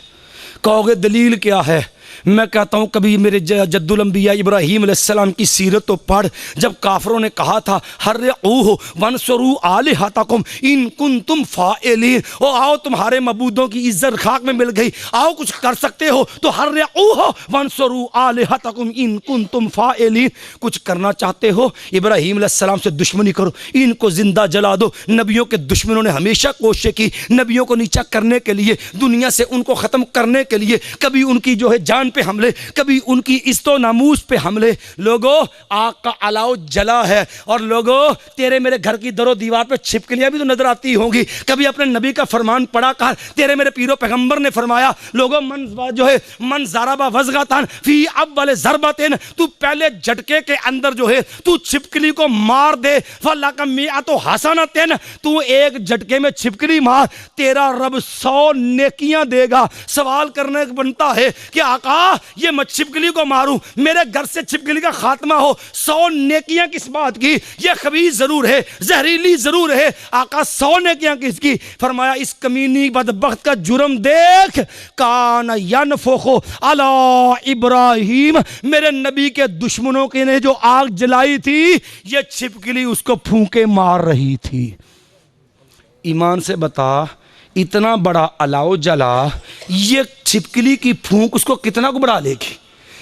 کہو گے دلیل کیا ہے؟ میں کہتا ہوں کبھی میرے جد الانبیاء ابراہیم علیہ السلام کی سیرت تو پڑھ، جب کافروں نے کہا تھا حرقوہ وانصروا آلہتکم ان کنتم فاعلین، او آؤ تمہارے معبودوں کی عزت خاک میں مل گئی، آؤ کچھ کر سکتے ہو تو حرقوہ وانصروا آلہتکم ان کنتم فاعلین، کچھ کرنا چاہتے ہو ابراہیم علیہ السلام سے دشمنی کرو، ان کو زندہ جلا دو۔ نبیوں کے دشمنوں نے ہمیشہ کوشش کی نبیوں کو نیچا کرنے کے لیے، دنیا سے ان کو ختم کرنے کے لیے، کبھی ان کی جو ہے جان پہ حملے، کبھی ان کی عزت و ناموس پہ حملے۔ لوگوں آگ کا علاؤ جلا ہے، اور لوگوں تیرے میرے گھر کی در و دیوار پہ چھپکلیاں بھی تو نظر آتی ہوں گی۔ کبھی اپنے نبی کا فرمان پڑھا کر، تیرے میرے پیر و پیغمبر نے فرمایا لوگوں من ضرب وضغۃ فی اول ضربۃ، تو پہلے جھٹکے کے اندر جو ہے تو چھپکلی کو مار دے، فلک مئۃ حسنۃ، تو ایک جھٹکے میں چھپکلی مار، تیرا رب 100 نیکیاں دے گا۔ سوال کرنے بنتا ہے کہ آقا یہ میں چھپکلی کو ماروں، میرے گھر سے چھپکلی کا خاتمہ ہو، 100 نیکیاں کس بات کی؟ یہ خبیث ضرور ہے، زہریلی ضرور ہے، آقا 100 نیکیاں کس کی؟ فرمایا اس کمینی بدبخت کا جرم دیکھ، کان ینفخ علی ابراہیم، میرے نبی کے دشمنوں کے نے جو آگ جلائی تھی یہ چھپکلی اس کو پھونکے مار رہی تھی۔ ایمان سے بتا اتنا بڑا علاؤ جلا، یہ چھپکلی کی پھونک اس کو کتنا کو بڑھا لے گی،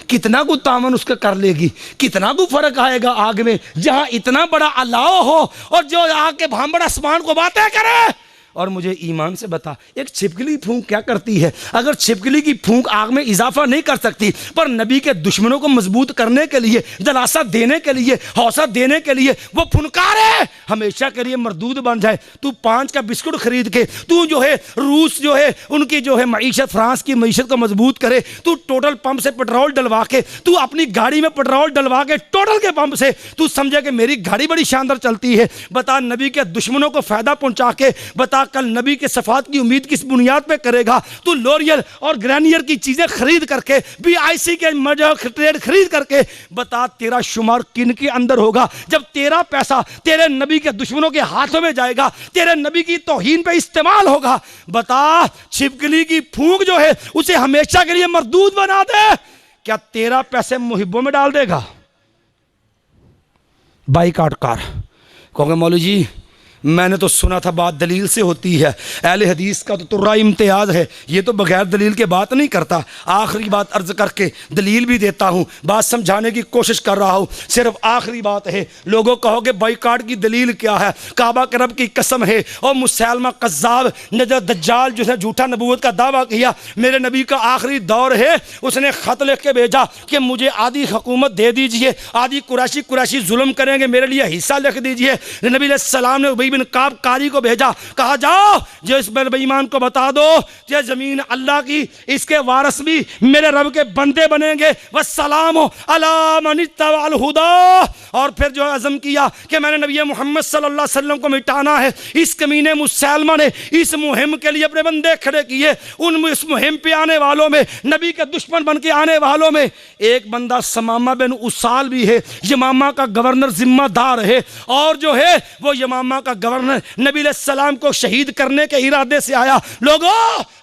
کتنا کو تعاون اس کا کر لے گی، کتنا کو فرق آئے گا آگ میں، جہاں اتنا بڑا علاؤ ہو اور جو آگ کے بھانبڑ آسمان کو باتیں کرے۔ اور مجھے ایمان سے بتا ایک چھپکلی پھونک کیا کرتی ہے؟ اگر چھپکلی کی پھونک آگ میں اضافہ نہیں کر سکتی، پر نبی کے دشمنوں کو مضبوط کرنے کے لیے، دلاسا دینے کے لیے، حوصلہ دینے کے لیے وہ پھنکارے ہمیشہ کے لیے مردود بن جائے۔ تو 5 کا بسکٹ خرید کے تو جو ہے روس جو ہے ان کی جو ہے معیشت، فرانس کی معیشت کو مضبوط کرے، تو ٹوٹل پمپ سے پیٹرول ڈلوا کے، تو اپنی گاڑی میں پیٹرول ڈلوا کے ٹوٹل کے پمپ سے تو سمجھے کہ میری گاڑی بڑی شاندار چلتی ہے، بتا نبی کے دشمنوں کو فائدہ پہنچا کے بتا کل نبی کے صفات کی امید کس بنیاد پہ کرے گا؟ تو لوریل اور گرینیئر کی چیزیں خرید کر کے، بی آئی سی کے ٹریڈ خرید کر کے بتا تیرا شمار کن کے اندر ہوگا؟ جب تیرا پیسہ تیرے نبی کے دشمنوں کے ہاتھوں میں جائے گا، تیرے نبی کی توہین پہ استعمال ہوگا، بتا چھپکلی کی پھونک جو ہے اسے ہمیشہ کے لیے مردود بنا دے، کیا تیرا پیسے محبوں میں ڈال دے گا؟ بائی کاٹ کار کہو گے مولوی جی میں نے تو سنا تھا بات دلیل سے ہوتی ہے، اہل حدیث کا تو ترا امتیاز ہے، یہ تو بغیر دلیل کے بات نہیں کرتا۔ آخری بات عرض کر کے دلیل بھی دیتا ہوں، بات سمجھانے کی کوشش کر رہا ہوں، صرف آخری بات ہے۔ لوگوں کہو گے بائیکاٹ کی دلیل کیا ہے؟ کعبہ کے رب کی قسم ہے، اور مسیلمہ قذاب دجال جس نے جھوٹا نبوت کا دعویٰ کیا، میرے نبی کا آخری دور ہے، اس نے خط لکھ کے بھیجا کہ مجھے آدھی حکومت دے دیجئے، آدھی قریشی ظلم کریں گے، میرے لیے حصہ لکھ دیجئے۔ نبی علیہ السلام نے ابی بن کعب قاری کو بھیجا، کہا جاؤ جو اس بے ایمان کو بتا دو کہ زمین اللہ کی، اس کے وارث بھی میرے رب کے بندے بنیں گے، والسلام علی من اتبع الہدی۔ اور پھر جو عزم کیا کہ میں نے نبی محمد صلی اللہ علیہ وسلم کو مٹانا ہے۔ اس کمینے مسیلمہ نے اس مہم کے لیے اپنے بندے کھڑے کیے، اس مہم پہ آنے والوں میں، نبی کے دشمن بن کے آنے والوں میں ایک بندہ سمامہ بن اسال بھی ہے، یمامہ کا گورنر ذمہ دار ہے، اور جو ہے وہ یمامہ کا گورنر نبی علیہ السلام کو شہید کرنے کے ارادے سے آیا. لوگوں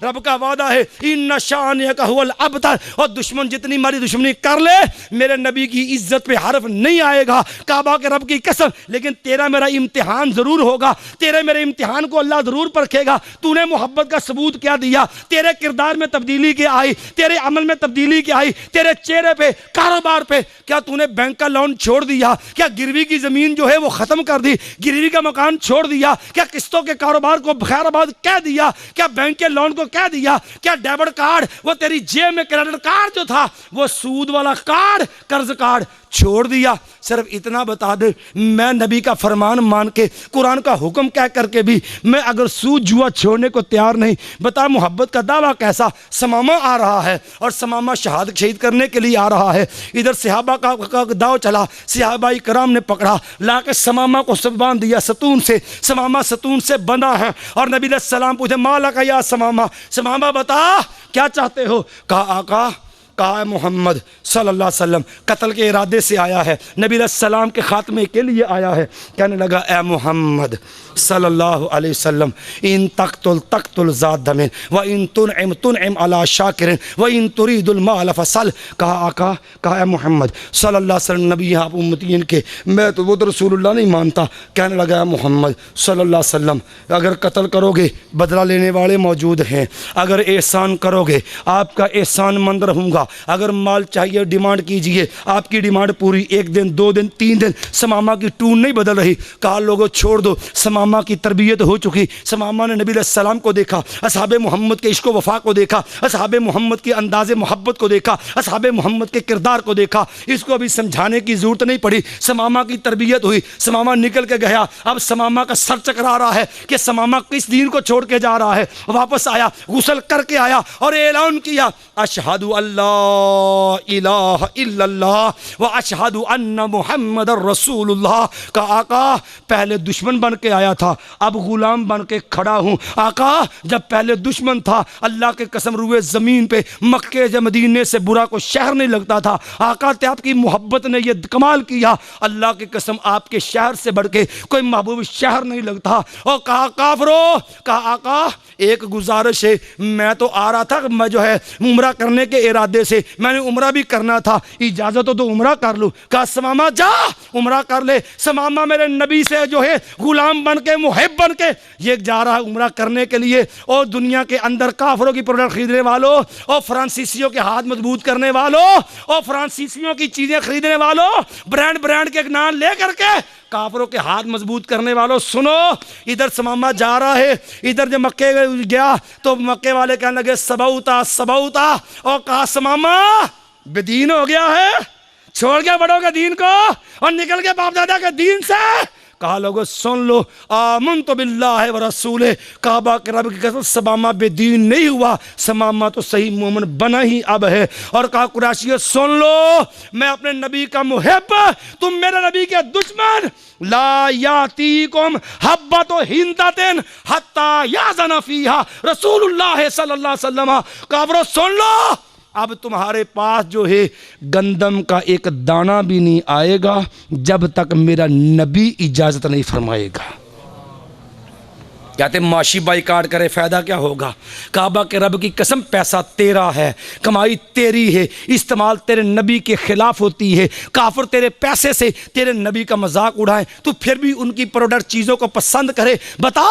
رب کا وعدہ ہے ان شانئک هو الابتر, اور دشمن جتنی ماری دشمنی کر لے میرے نبی کی عزت پہ حرف نہیں آئے گا. کعبہ کے رب کی قسم, لیکن تیرا میرا امتحان ضرور ہوگا, تیرے میرے امتحان کو اللہ ضرور پرکھے گا. تو نے محبت کا ثبوت کیا دیا, تیرے کردار میں تبدیلی کیا آئی, تیرے عمل میں تبدیلی کیا آئی, تیرے چہرے پہ, کاروبار پہ, کیا تو نے بینک کا لون چھوڑ دیا, کیا گروی کی زمین جو ہے وہ ختم کر دی, گروی کا مکان چھوڑ دیا, کیا قسطوں کے کاروبار کو خیر آباد کہہ دیا, کیا بینک کے لون کو کہہ دیا, کیا ڈیبٹ کارڈ وہ تیری جیب میں کریڈٹ کارڈ جو تھا وہ سود والا کارڈ, قرض کارڈ چھوڑ دیا. صرف اتنا بتا دے, میں نبی کا فرمان مان کے قرآن کا حکم کہہ کر کے بھی میں اگر سود جوا چھوڑنے کو تیار نہیں, بتا محبت کا دعویٰ کیسا. سمامہ آ رہا ہے اور سمامہ شہید کرنے کے لیے آ رہا ہے. ادھر صحابہ کا داؤ چلا, صحابہ کرام نے پکڑا, لا کے سمامہ کو سب باندھ دیا ستون سے. سمامہ ستون سے بندھا ہے اور نبی علیہ السلام پوچھے مالا کا یا سمامہ, سمامہ بتا کیا چاہتے ہو. کہا آقا, کہا محمد صلی اللہ علیہ وسلم قتل کے ارادے سے آیا ہے, نبی علیہ السلام کے خاتمے کے لیے آیا ہے. کہنے لگا اے محمد صلی اللہ علیہ وسلم ان تقتل تقتل ذات دم و ان تنعم تنعم علی شاکر و ان ترید المال فصل. کہا آقا, کہا اے محمد صلی اللہ علیہ وسلم نبی آپ امتین کے, میں تو وہ تو رسول اللہ نہیں مانتا. کہنے لگا اے محمد صلی اللہ علیہ وسلم اگر قتل کرو گے بدلہ لینے والے موجود ہیں, اگر احسان کرو گے آپ کا احسان مند رہوں گا, اگر مال چاہیے ڈیمانڈ کیجئے آپ کی ڈیمانڈ پوری, 1 دن 2 دن 3 دن. سمامہ کی ٹون نہیں بدل رہی. کہا لوگوں چھوڑ دو, سمامہ کی تربیت ہو چکی. سمامہ نے نبی علیہ السلام کو دیکھا, اصحاب محمد کے عشق و وفا کو دیکھا, اصحاب محمد کے انداز محبت کو دیکھا, اصحاب محمد کے کردار کو دیکھا. اس کو ابھی سمجھانے کی ضرورت نہیں پڑی. سمامہ کی تربیت ہوئی, سمامہ نکل کے گیا. اب سمامہ کا سر چکرا رہا ہے کہ سمامہ کس دین کو چھوڑ کے جا رہا ہے. واپس آیا, غسل کر کے آیا اور اعلان کیا اشہد اللہ الہ الا اللہ و اشہد ان محمد رسول اللہ. کا آقا پہلے دشمن بن کے آیا تھا, اب غلام بن کے کھڑا ہوں. آقا جب پہلے دشمن تھا, اللہ کے قسم روئے زمین پہ مکے سے مدینے سے برا کو شہر نہیں لگتا تھا. آقا تے آپ کی محبت نے یہ کمال کیا, اللہ کی قسم آپ کے شہر سے بڑھ کے کوئی محبوب شہر نہیں لگتا. اور کہا کافرو, کہا آقا ایک گزارش ہے, میں تو آ رہا تھا میں جو ہے عمرہ کرنے کے ارادے سے, میں نے عمرہ بھی کرنا تھا, اجازت ہو تو عمرہ کر لوں. کہا سمامہ جا عمرہ کر لے. سمامہ میرے نبی سے جو ہے غلام بن کے محب بن کے یہ جا رہا ہے عمرہ کرنے کے لیے. اور دنیا کے اندر کافروں کی پروڈکٹ خریدنے والوں, اور فرانسیسیوں کے ہاتھ مضبوط کرنے والوں, اور فرانسیسیوں کی چیزیں خریدنے والوں, برانڈ کے نام لے کر کے کافروں کے ہاتھ مضبوط کرنے والوں, سنو ادھر سمامہ جا رہا ہے. ادھر جب مکے گیا تو مکے والے کہنے لگے سبوتا سبوتا, اور کہا سمامہ بے دین ہو گیا ہے, چھوڑ کے بڑوں کے دین کو اور نکل کے باپ دادا کے دین سے. کہا لوگو سن لو آمنت باللہ و رسولہ, کعبہ کے رب کی قسم سمامہ بے دین نہیں ہوا, سمامہ تو صحیح مومن بنا ہی اب ہے. اور کہا قریشیوں سن لو, میں اپنے نبی کا محب, تم میرے نبی کے دشمن. لا یاتیکم حبۃ ہندۃ حتی یأذن فیہا رسول اللہ صلی اللہ علیہ وسلم. کافرو سن لو, اب تمہارے پاس جو ہے گندم کا ایک دانہ بھی نہیں آئے گا جب تک میرا نبی اجازت نہیں فرمائے گا. کہتے معاشی بائیکاٹ کرے فائدہ کیا ہوگا. کعبہ کے رب کی قسم پیسہ تیرا ہے, کمائی تیری ہے, استعمال تیرے نبی کے خلاف ہوتی ہے. کافر تیرے پیسے سے تیرے نبی کا مذاق اڑائیں تو پھر بھی ان کی پروڈکٹ چیزوں کو پسند کرے. بتا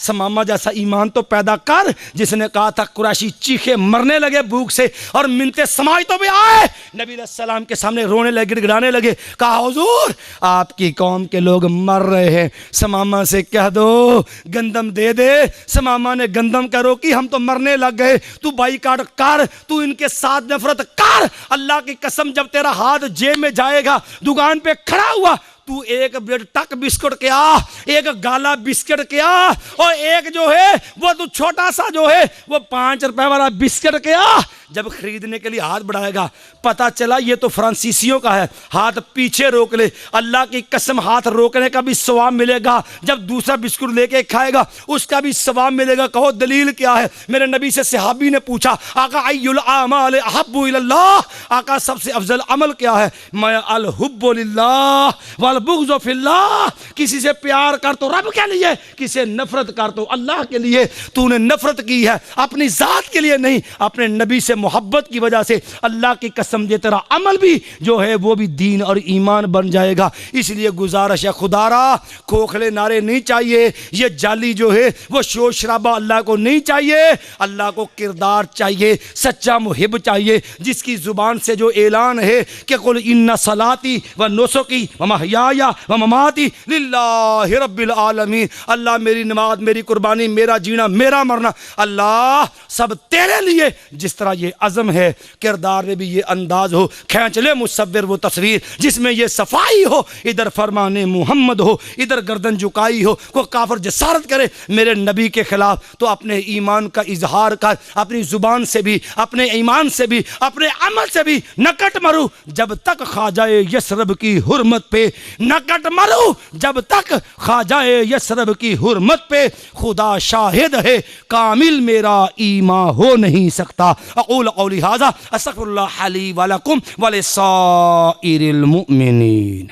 سمامہ جیسا ایمان تو پیدا کر جس نے کہا تھا قریشی چیخے مرنے لگے بھوک سے اور منتے سمائی تو بھی آئے, نبی علیہ السلام کے سامنے رونے لگے, گڑ گڑانے لگے. کہا حضور آپ کی قوم کے لوگ مر رہے ہیں, سمامہ سے کہہ دو گندم دے دے. سمامہ نے گندم کا روکی, ہم تو مرنے لگ گئے, تو بائیکاٹ کر, تو ان کے ساتھ نفرت کر. اللہ کی قسم جب تیرا ہاتھ جیب میں جائے گا, دکان پہ کھڑا ہوا, تو ایک ٹک بسکٹ کیا, ایک گالا بسکٹ کیا, اور ایک جو ہے وہ تو چھوٹا سا جو ہے وہ 5 روپے والا بسکٹ کیا, جب خریدنے کے لیے ہاتھ بڑھائے گا پتہ چلا یہ تو فرانسیسیوں کا ہے، ہاتھ پیچھے روک لے، اللہ کی قسم ہاتھ روکنے کا بھی ثواب ملے گا، جب دوسرا بسکٹ لے کے کھائے گا اس کا بھی ثواب ملے گا۔ کہو دلیل کیا ہے؟ میرے نبی سے صحابی نے پوچھا آقا ای الاعمال احب الی اللہ، آقا سب سے افضل عمل کیا ہے؟ میں الحب للہ والبغض فی اللہ، کسی سے پیار کر تو رب کے لیے، کسی سے نفرت کر تو اللہ کے لیے۔ تو نے نفرت کی ہے اپنی ذات کے لیے نہیں، اپنے نبی سے محبت کی وجہ سے، اللہ کی قسم یہ تیرا عمل بھی جو ہے وہ بھی دین اور ایمان بن جائے گا۔ اس لیے گزارش ہے خدا را، کھوکھلے نعرے نہیں چاہیے، یہ جعلی جو ہے وہ شور شرابہ اللہ کو نہیں چاہیے، اللہ کو کردار چاہیے، سچا محب چاہیے، جس کی زبان سے جو اعلان ہے کہ قل ان صلاتی و نسکی و محیای و مماتی للہ رب العالمین، اللہ میری نماز، میری قربانی، میرا جینا، میرا مرنا اللہ سب تیرے لیے۔ جس طرح یہ عزم ہے، کردار میں بھی یہ انداز ہو، کھینچ لے مصور وہ تصویر جس میں یہ صفائی ہو، ادھر فرمان محمد ہو، ادھر گردن جھکائی ہو، کوئی کافر جسارت کرے میرے نبی کے خلاف تو اپنے ایمان کا اظہار کر، اپنی زبان سے بھی، اپنے ایمان سے بھی، اپنے عمل سے بھی نکٹ مرو جب تک خواجہ یثرب کی حرمت پہ، نکٹ مرو جب تک خواجہ یثرب کی حرمت پہ، خدا شاہد ہے کامل میرا ایمان ہو نہیں سکتا۔ اقول قولی ھذا استغفر اللہ لی ولکم ولسائر المؤمنین۔